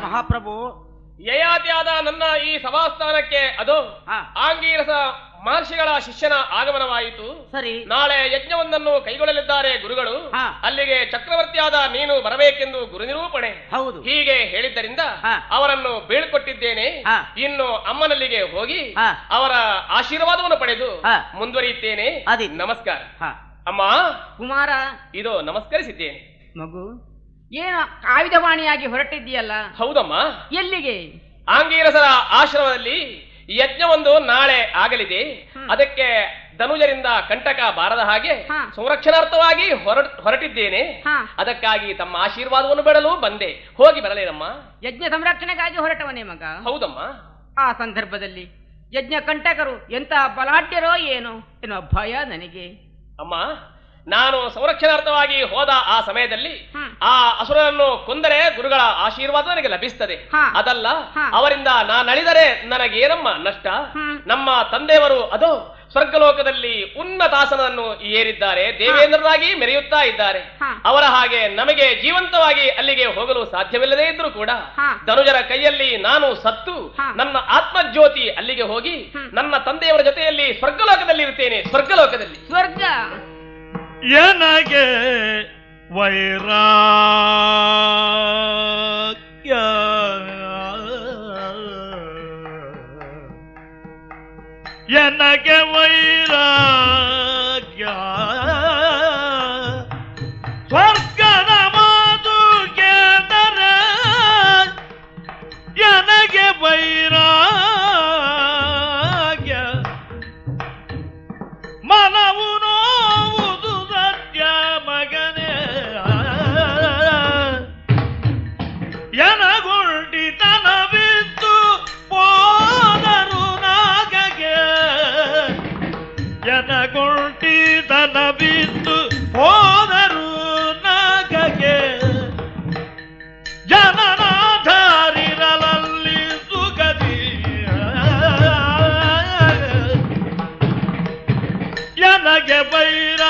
ಮಹಾಪ್ರಭು, ಯಯಾತಿಯಾದ ನನ್ನ ಈ ಸಭಾಸ್ಥಾನಕ್ಕೆ ಅದು ಆಂಗೀರಸ ಮಹರ್ಷಿಗಳ ಶಿಷ್ಯನ ಆಗಮನವಾಯಿತು. ಸರಿ, ನಾಳೆ ಯಜ್ಞವೊಂದನ್ನು ಕೈಗೊಳ್ಳಲಿದ್ದಾರೆ ಗುರುಗಳು. ಅಲ್ಲಿಗೆ ಚಕ್ರವರ್ತಿಯಾದ ನೀನು ಬರಬೇಕೆಂದು ಗುರು ನಿರೂಪಣೆ ಹೌದು ಹೀಗೆ ಹೇಳಿದ್ದರಿಂದ ಅವರನ್ನು ಬೀಳ್ಕೊಟ್ಟಿದ್ದೇನೆ. ಇನ್ನು ಅಮ್ಮನಲ್ಲಿಗೆ ಹೋಗಿ ಅವರ ಆಶೀರ್ವಾದವನ್ನು ಪಡೆದು ಮುಂದುವರಿಯುತ್ತೇನೆ. ನಮಸ್ಕಾರ. ಅಮ್ಮ ಕುಮಾರ, ಇದು ನಮಸ್ಕರಿಸಿದ್ದೇನೆ. ಮಗು, ಏನು ಆಯುಧವಾಣಿಯಾಗಿ ಹೊರಟಿದ್ದೀಯಲ್ಲ? ಹೌದಮ್ಮ. ಎಲ್ಲಿಗೆ? ಆಂಗೀರಸರ ಆಶ್ರಮದಲ್ಲಿ ಯಜ್ಞವೊಂದು ನಾಳೆ ಆಗಲಿದೆ. ಅದಕ್ಕೆ ಧನುಜರಿಂದ ಕಂಟಕ ಬಾರದ ಹಾಗೆ ಸಂರಕ್ಷಣಾರ್ಥವಾಗಿ ಹೊರಟಿದ್ದೇನೆ. ಅದಕ್ಕಾಗಿ ತಮ್ಮ ಆಶೀರ್ವಾದವನ್ನು ಬೇಡಲು ಬಂದೆ. ಹೋಗಿ ಬರಲೇನಮ್ಮ? ಯಜ್ಞ ಸಂರಕ್ಷಣೆಗಾಗಿ ಹೊರಟವನೇ ಮಗ? ಹೌದಮ್ಮ. ಆ ಸಂದರ್ಭದಲ್ಲಿ ಯಜ್ಞ ಕಂಟಕರು ಎಂತ ಬಲಾಢ್ಯರೋ ಏನೋ ಎನ್ನುವ ಭಯ ನನಗೆ. ಅಮ್ಮ, ನಾನು ಸಂರಕ್ಷಣಾರ್ಥವಾಗಿ ಹೋದ ಆ ಸಮಯದಲ್ಲಿ ಆ ಅಸುರನನ್ನು ಕೊಂದರೆ ಗುರುಗಳ ಆಶೀರ್ವಾದ ನನಗೆ ಲಭಿಸುತ್ತದೆ. ಅದಲ್ಲ, ಅವರಿಂದ ನಾನಳಿದರೆ ನನಗೇನಮ್ಮ ನಷ್ಟ? ನಮ್ಮ ತಂದೆಯವರು ಅದು ಸ್ವರ್ಗಲೋಕದಲ್ಲಿ ಉನ್ನತಾಸನವನ್ನು ಏರಿದ್ದಾರೆ, ದೇವೇಂದ್ರರಾಗಿ ಮೆರೆಯುತ್ತಾ ಇದ್ದಾರೆ. ಅವರ ಹಾಗೆ ನಮಗೆ ಜೀವಂತವಾಗಿ ಅಲ್ಲಿಗೆ ಹೋಗಲು ಸಾಧ್ಯವಿಲ್ಲದೇ ಇದ್ರೂ ಕೂಡ ಧನುಜರ ಕೈಯಲ್ಲಿ ನಾನು ಸತ್ತು ನನ್ನ ಆತ್ಮಜ್ಯೋತಿ ಅಲ್ಲಿಗೆ ಹೋಗಿ ನನ್ನ ತಂದೆಯವರ ಜೊತೆಯಲ್ಲಿ ಸ್ವರ್ಗಲೋಕದಲ್ಲಿ ಇರುತ್ತೇನೆ. ಸ್ವರ್ಗಲೋಕದಲ್ಲಿ ಸ್ವರ್ಗ ನನಗೆ ವೈರಾಗ್ಯ, ನನಗೆ ವೈರಾಗ್ಯ, ಸ್ವರ್ಗದ ಮಾತು ಕೇಳಿದರೆ ನನಗೆ ವೈರಾಗ್ಯ, ಮನವು ನೋವುದು ಸತ್ಯ ಮಗನೇ, ಎನಗುಂಡಿತನ ಬಿದ್ದು ಹೋದರು ನಾಗಗೆ, ಎನಗುಂಡಿತನ ಬಿದ್ದು ಹೋದರು ನಾಗಗೆ, ಜನನಾಧಾರಿರಲಲ್ಲಿ ಸುಗದಿ ನನಗೆ ವೈರಾಗ್ಯ,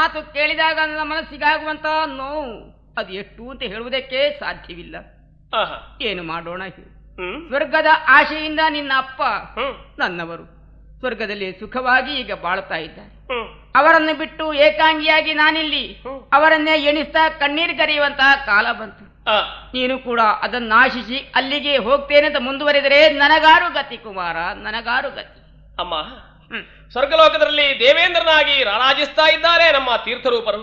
ಮಾತು ಕೇಳಿದಾಗ ನನ್ನ ಮನಸ್ಸಿಗಾಗುವಂತ ನೋವು ಅದು ಎಷ್ಟು ಅಂತ ಹೇಳುವುದಕ್ಕೆ ಸಾಧ್ಯವಿಲ್ಲ. ಏನು ಮಾಡೋಣ? ಸ್ವರ್ಗದ ಆಶೆಯಿಂದ ನಿನ್ನ ಅಪ್ಪ ನನ್ನವರು ಸ್ವರ್ಗದಲ್ಲಿ ಸುಖವಾಗಿ ಈಗ ಬಾಳುತ್ತಾ ಇದ್ದಾರೆ. ಅವರನ್ನು ಬಿಟ್ಟು ಏಕಾಂಗಿಯಾಗಿ ನಾನಿಲ್ಲಿ ಅವರನ್ನೇ ಎಣಿಸ್ತಾ ಕಣ್ಣೀರ್ಗರೆಯುವಂತಹ ಕಾಲ ಬಂತು. ನೀನು ಕೂಡ ಅದನ್ನು ಆಶಿಸಿ ಅಲ್ಲಿಗೆ ಹೋಗ್ತೇನೆ ಅಂತ ಮುಂದುವರೆದರೆ ನನಗಾರು ಗತಿ ಕುಮಾರ, ನನಗಾರು ಗತಿ. ಅಮ್ಮ, ಸ್ವರ್ಗಲೋಕದಲ್ಲಿ ದೇವೇಂದ್ರನಾಗಿ ರಾರಾಜಿಸ್ತಾ ಇದ್ದಾರೆ ನಮ್ಮ ತೀರ್ಥರೂಪರು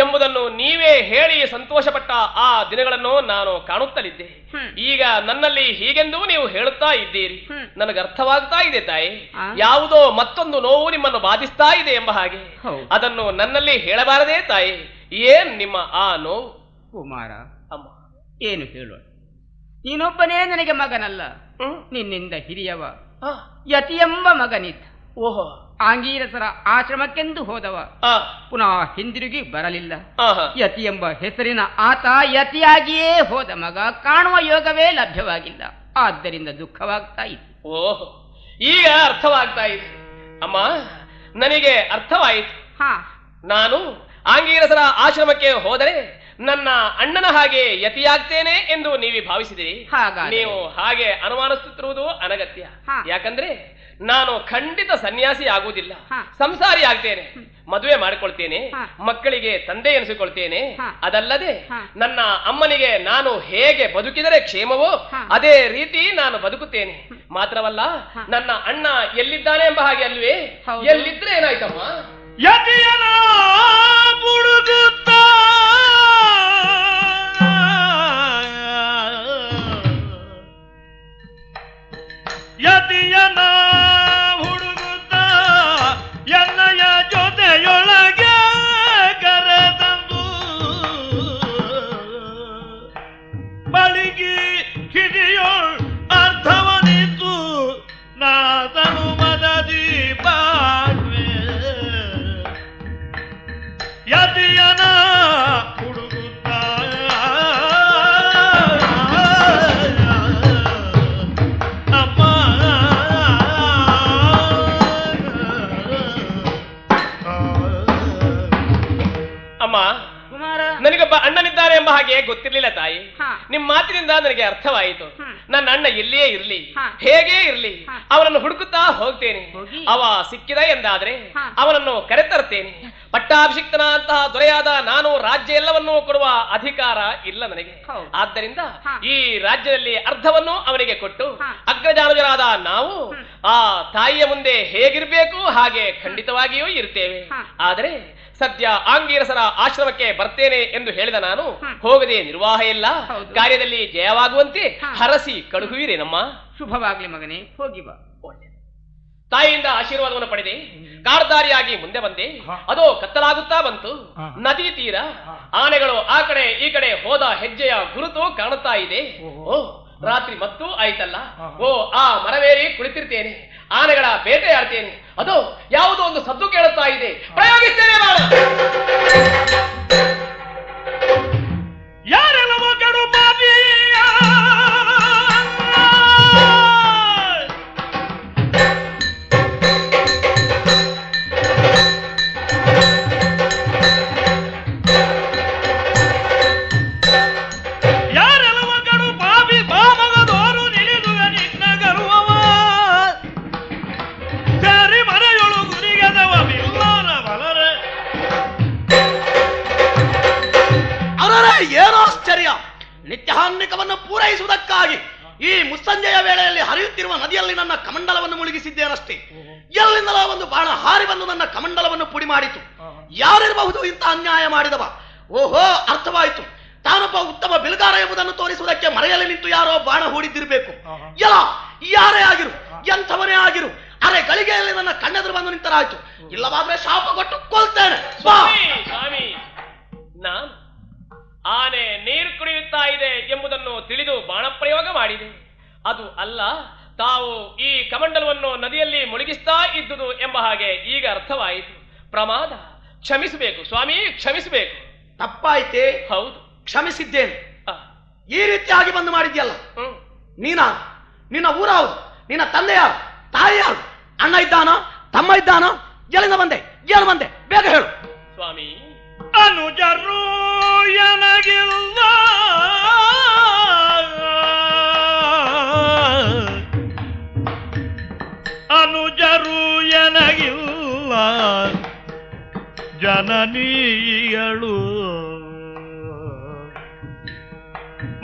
ಎಂಬುದನ್ನು ನೀವೇ ಹೇಳಿ ಸಂತೋಷಪಟ್ಟ ಆ ದಿನಗಳನ್ನು ನಾನು ಕಾಣುತ್ತಲಿದ್ದೆ. ಈಗ ನನ್ನಲ್ಲಿ ಹೀಗೆಂದು ನೀವು ಹೇಳುತ್ತಾ ಇದ್ದೀರಿ. ನನಗೆ ಅರ್ಥವಾಗ್ತಾ ಇದೆ ತಾಯಿ, ಯಾವುದೋ ಮತ್ತೊಂದು ನೋವು ನಿಮ್ಮನ್ನು ಬಾಧಿಸ್ತಾ ಇದೆ ಎಂಬ ಹಾಗೆ. ಅದನ್ನು ನನ್ನಲ್ಲಿ ಹೇಳಬಾರದೇ ತಾಯಿ? ಏನ್ ನಿಮ್ಮ ಆ ನೋವು? ಕುಮಾರ, ಅಮ್ಮ ಏನು ಹೇಳೋಣ? ನೀನೊಬ್ಬನೇ ನನಗೆ ಮಗನಲ್ಲ, ನಿನ್ನಿಂದ ಹಿರಿಯವ ಯತಿ ಎಂಬ ಮಗನಿದ್ದ. ಓಹೋ, ಆಂಗೀರಸರ ಆಶ್ರಮಕ್ಕೆಂದು ಹೋದವ, ಪುನಃ ಹಿಂದಿರುಗಿ ಬರಲಿಲ್ಲ. ಯತಿ ಎಂಬ ಹೆಸರಿನ ಆತ ಯತಿಯಾಗಿಯೇ ಹೋದ ಮಗ, ಕಾಣುವ ಯೋಗವೇ ಲಭ್ಯವಾಗಿಲ್ಲ. ಆದ್ದರಿಂದ ದುಃಖವಾಗ್ತಾ ಇತ್ತು. ಓಹೋ, ಈಗ ಅರ್ಥವಾಗ್ತಾ ಇದೆ ಅಮ್ಮ, ನನಗೆ ಅರ್ಥವಾಯಿತು. ನಾನು ಆಂಗೀರಸರ ಆಶ್ರಮಕ್ಕೆ ಹೋದರೆ ನನ್ನ ಅಣ್ಣನ ಹಾಗೆ ಯತಿಯಾಗ್ತೇನೆ ಎಂದು ನೀವು ಭಾವಿಸಿದಿರಿ. ನೀವು ಹಾಗೆ ಅನುಮಾನಿಸುತ್ತಿರುವುದು ಅನಗತ್ಯ. ಯಾಕಂದ್ರೆ ನಾನು ಖಂಡಿತ ಸನ್ಯಾಸಿ ಆಗುವುದಿಲ್ಲ, ಸಂಸಾರಿ ಆಗ್ತೇನೆ, ಮದುವೆ ಮಾಡಿಕೊಳ್ತೇನೆ, ಮಕ್ಕಳಿಗೆ ತಂದೆ ಎನಿಸಿಕೊಳ್ತೇನೆ. ಅದಲ್ಲದೆ ನನ್ನ ಅಮ್ಮನಿಗೆ ನಾನು ಹೇಗೆ ಬದುಕಿದರೆ ಕ್ಷೇಮವೋ ಅದೇ ರೀತಿ ನಾನು ಬದುಕುತ್ತೇನೆ. ಮಾತ್ರವಲ್ಲ, ನನ್ನ ಅಣ್ಣ ಎಲ್ಲಿದ್ದಾನೆ ಎಂಬ ಹಾಗೆ ಅಲ್ವೇ? ಎಲ್ಲಿದ್ರೆ ಏನಾಯ್ತಮ್ಮ? ಯತಿಯನ ಮುಳುಗುತ್ತಾ ಯತಿಯನ ಹುಡುಗುತ್ತ ಎನ್ನಯ ಜೊತೆಯೊಳಗೆ ಕರೆದಂದು ಬಳಿಗಿ ಕಿಡಿಯೋಳ್ ಅರ್ಥವನಿತು ನಾದನು ಮದದಿ ಬಾಳ್ವೆ ಯತಿಯನ ಹುಡುಗುತ್ತ ನನಗೊಬ್ಬ ಅಣ್ಣನಿದ್ದಾರೆ ಎಂಬ ಹಾಗೆ ಗೊತ್ತಿರ್ಲಿಲ್ಲ ತಾಯಿ. ನಿಮ್ಮ ಮಾತಿನಿಂದ ನನಗೆ ಅರ್ಥವಾಯಿತು. ನನ್ನ ಅಣ್ಣ ಎಲ್ಲಿಯೇ ಇರ್ಲಿ, ಹೇಗೇ ಇರ್ಲಿ, ಅವನನ್ನು ಹುಡುಕುತ್ತಾ ಹೋಗ್ತೇನೆ. ಅವ ಸಿಕ್ಕಿದ ಎಂದಾದ್ರೆ ಅವನನ್ನು ಕರೆತರ್ತೇನೆ. ಪಟ್ಟಾಭಿಷಿಕ್ತನ ಅಂತಹ ದೊರೆಯಾದ ನಾನು ರಾಜ್ಯ ಎಲ್ಲವನ್ನೂ ಕೊಡುವ ಅಧಿಕಾರ ಇಲ್ಲ ನನಗೆ. ಆದ್ದರಿಂದ ಈ ರಾಜ್ಯದಲ್ಲಿ ಅರ್ಧವನ್ನು ಅವನಿಗೆ ಕೊಟ್ಟು ಅಗ್ರಜಾನುಜರಾದ ನಾವು ಆ ತಾಯಿಯ ಮುಂದೆ ಹೇಗಿರ್ಬೇಕು ಹಾಗೆ ಖಂಡಿತವಾಗಿಯೂ ಇರ್ತೇವೆ. ಆದರೆ ಸದ್ಯ ಆಂಗೀರಸರ ಆಶ್ರಮಕ್ಕೆ ಬರ್ತೇನೆ ಎಂದು ಹೇಳಿದ ನಾನು ಹೋಗದೆ ನಿರ್ವಾಹ ಇಲ್ಲ. ಕಾರ್ಯದಲ್ಲಿ ಜಯವಾಗುವಂತೆ ಹರಸಿ ಕಳುಹುವಿರೇನಮ್ಮ? ಶುಭವಾಗ್ಲಿ ಮಗನೇ, ಹೋಗಿ ಬಾ. ತಾಯಿಯಿಂದ ಆಶೀರ್ವಾದವನ್ನು ಪಡೆದೆ ಕಾಡ್ದಾರಿಯಾಗಿ ಮುಂದೆ ಬಂದೆ. ಅದೋ ಕತ್ತಲಾಗುತ್ತಾ ಬಂತು. ನದಿ ತೀರ ಆನೆಗಳು ಆ ಕಡೆ ಈ ಕಡೆ ಹೋದ ಹೆಜ್ಜೆಯ ಗುರುತು ಕಾಣುತ್ತಾ ಇದೆ. ಓ, ರಾತ್ರಿ ಮತ್ತೂ ಆಯ್ತಲ್ಲ. ಓ, ಆ ಮರವೇರಿ ಕುಳಿತಿರ್ತೇನೆ, ಆನೆಗಳ ಬೇಟೆಯಾಡ್ತೇನೆ. ಅದು ಯಾವುದೋ ಒಂದು ಸದ್ದು ಕೇಳುತ್ತಾ ಇದೆ. ಪ್ರಯೋಗಿಸ್ತೇನೆ ಬಾಣ. ಯಾರೆಲ್ಲ ಮಗಳು ಬಾಬಿಯ ಏನೋ ಆಶ್ಚರ್ಯ! ನಿತ್ಯಾನ್ನಿಕವನ್ನು ಪೂರೈಸುವುದಕ್ಕಾಗಿ ಈ ಮುಸ್ಸಂಜೆಯ ವೇಳೆಯಲ್ಲಿ ಹರಿಯುತ್ತಿರುವ ನದಿಯಲ್ಲಿ ನನ್ನ ಕಮಂಡಲವನ್ನು ಮುಳುಗಿಸಿದ್ದೇನಷ್ಟೇ. ಎಲ್ಲಿಂದಲೋ ಒಂದು ಬಾಣ ಹಾರಿ ಬಂದು ನನ್ನ ಕಮಂಡಲವನ್ನು ಪುಡಿ ಮಾಡಿತು. ಯಾರಿರಬಹುದು ಇಂಥ ಅನ್ಯಾಯ ಮಾಡಿದವ? ಓಹೋ, ಅರ್ಥವಾಯಿತು. ತಾನೊಬ್ಬ ಉತ್ತಮ ಬಿಲ್ಗಾರ ಎಂಬುದನ್ನು ತೋರಿಸುವುದಕ್ಕೆ ಮರೆಯಲ್ಲಿ ನಿಂತು ಯಾರೋ ಬಾಣ ಹೂಡಿದ್ದಿರಬೇಕು. ಎಲ್ಲ ಯಾರೇ ಆಗಿರು, ಎಂಥವನೇ ಆಗಿರು, ಅರೆ ಗಳಿಗೆಯಲ್ಲಿ ನನ್ನ ಕಣ್ಣೆದುರು ಬಂದು ನಿಂತರಾಯ್ತು. ಇಲ್ಲವಾದ್ರೆ ಶಾಪ ಕೊಟ್ಟು ಕೊಲ್ತೇನೆ. ಸ್ವಾಮಿ, ನಾನು ಆನೆ ನೀರು ಕುಡಿಯುತ್ತಾ ಇದೆ ಎಂಬುದನ್ನು ತಿಳಿದು ಬಾಣ ಪ್ರಯೋಗ ಮಾಡಿದೆ. ಅದು ಅಲ್ಲ, ತಾವು ಈ ಕಮಂಡಲವನ್ನು ನದಿಯಲ್ಲಿ ಮುಳುಗಿಸ್ತಾ ಇದ್ದುದು ಎಂಬ ಹಾಗೆ ಈಗ ಅರ್ಥವಾಯಿತು. ಪ್ರಮಾದ, ಕ್ಷಮಿಸಬೇಕು ಸ್ವಾಮಿ, ಕ್ಷಮಿಸಬೇಕು. ತಪ್ಪಾಯ್ತೆ? ಹೌದು, ಕ್ಷಮಿಸಿದ್ದೇನೆ. ಈ ರೀತಿಯಾಗಿ ಬಂದು ಮಾಡಿದ್ಯಲ್ಲ, ನಿನ್ನ ಊರ ಯಾವುದು? ನಿನ್ನ ತಂದೆ ಯಾರು? ತಾಯಿ ಯಾರು? ಅಣ್ಣ ಇದ್ದಾನೋ? ತಮ್ಮ ಇದ್ದಾನೋ? ಎಲ್ಲಿಂದ ಬಂದೆ? ಏನು ಬಂದೆ? ಬೇಗ ಹೇಳು. ಸ್ವಾಮಿ ಅನುಜರು ಎನಗಿಲ್ಲ ಅನುಜರು ಎನಗಿಲ್ಲ ಜನನೀಯಳು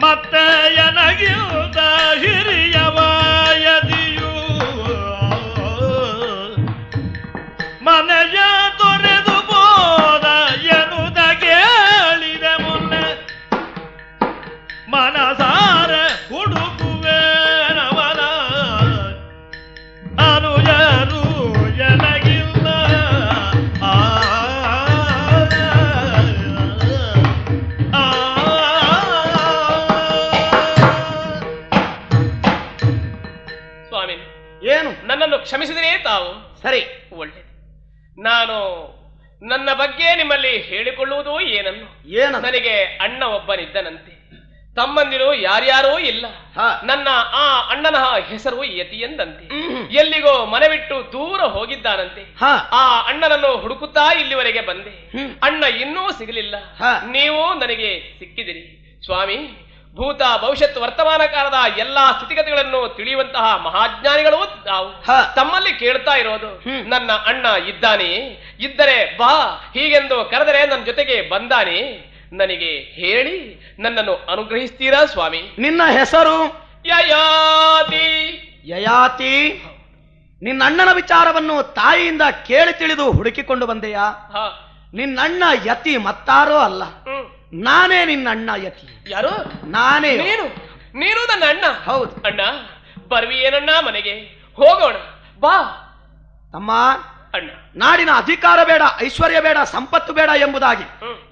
ಮತ್ತೆ ಎನಗಿಲ್ದ ಹಿರಿಯವಾಯದಿಯು ಮನೆಯ ತೊರೆದು ಬೋದ ಎನ್ನುವುದ ಕೇಳಿದೆ ಮೊನ್ನೆ ಮನಸಾರ ಹುಡುಕುವೆ ನವನ ಅನುಜರು ಎನಗಿಲ್ಲ ಸ್ವಾಮಿ ಏನು? ನನ್ನನ್ನು ಕ್ಷಮಿಸಿದರೆ ತಾವು ಸರಿ, ಒಳ್ಳೆಯದು. ನಾನು ನನ್ನ ಬಗ್ಗೆ ನಿಮ್ಮಲ್ಲಿ ಹೇಳಿಕೊಳ್ಳುವುದು ಏನನ್ನು? ನನಗೆ ಅಣ್ಣ ಒಬ್ಬನಿದ್ದನಂತೆ, ತಮ್ಮಂದಿರು ಯಾರ್ಯಾರೂ ಇಲ್ಲ. ನನ್ನ ಆ ಅಣ್ಣನ ಹೆಸರು ಯತಿ ಎಂದಂತೆ. ಎಲ್ಲಿಗೋ ಮನೆ ಬಿಟ್ಟು ದೂರ ಹೋಗಿದ್ದಾನಂತೆ. ಆ ಅಣ್ಣನನ್ನು ಹುಡುಕುತ್ತಾ ಇಲ್ಲಿವರೆಗೆ ಬಂದೆ. ಅಣ್ಣ ಇನ್ನೂ ಸಿಗಲಿಲ್ಲ. ನೀವು ನನಗೆ ಸಿಕ್ಕಿದಿರಿ ಸ್ವಾಮಿ. ಭೂತ ಭವಿಷ್ಯತ್ ವರ್ತಮಾನ ಕಾಲದ ಎಲ್ಲಾ ಸ್ಥಿತಿಗತಿಗಳನ್ನು ತಿಳಿಯುವಂತಹ ಮಹಾಜ್ಞಾನಿಗಳು ನಾವು. ತಮ್ಮಲ್ಲಿ ಕೇಳ್ತಾ ಇರೋದು, ನನ್ನ ಅಣ್ಣ ಇದ್ದಾನೆ, ಇದ್ದರೆ ಬಾ ಹೀಗೆಂದು ಕರೆದರೆ ನನ್ನ ಜೊತೆಗೆ ಬಂದಾನೆ, ನನಗೆ ಹೇಳಿ ನನ್ನನ್ನು ಅನುಗ್ರಹಿಸ್ತೀರಾ ಸ್ವಾಮಿ? ನಿನ್ನ ಹೆಸರು ಯಯಾತಿ. ಯಯಾತಿ, ನಿನ್ನ ಅಣ್ಣನ ವಿಚಾರವನ್ನು ತಾಯಿಯಿಂದ ಕೇಳಿ ತಿಳಿದು ಹುಡುಕಿಕೊಂಡು ಬಂದೆಯಾ? ನಿನ್ನಣ್ಣ ಯತಿ ಮತ್ತಾರೋ ಅಲ್ಲ, ನಾನೇ ನಿನ್ನ ಅಣ್ಣ ಯತಿ. ಯಾರು? ನಾನೇ. ನೀನು ನನ್ನ ಅಣ್ಣ? ಹೌದು. ಅಣ್ಣ ಬರ್ವಿ ಏನಣ್ಣ ಮನೆಗೆ ಹೋಗೋಣ ಬಾ. ತಮ್ಮ, ಅಣ್ಣ ನಾಡಿನ ಅಧಿಕಾರ ಬೇಡ, ಐಶ್ವರ್ಯ ಬೇಡ, ಸಂಪತ್ತು ಬೇಡ ಎಂಬುದಾಗಿ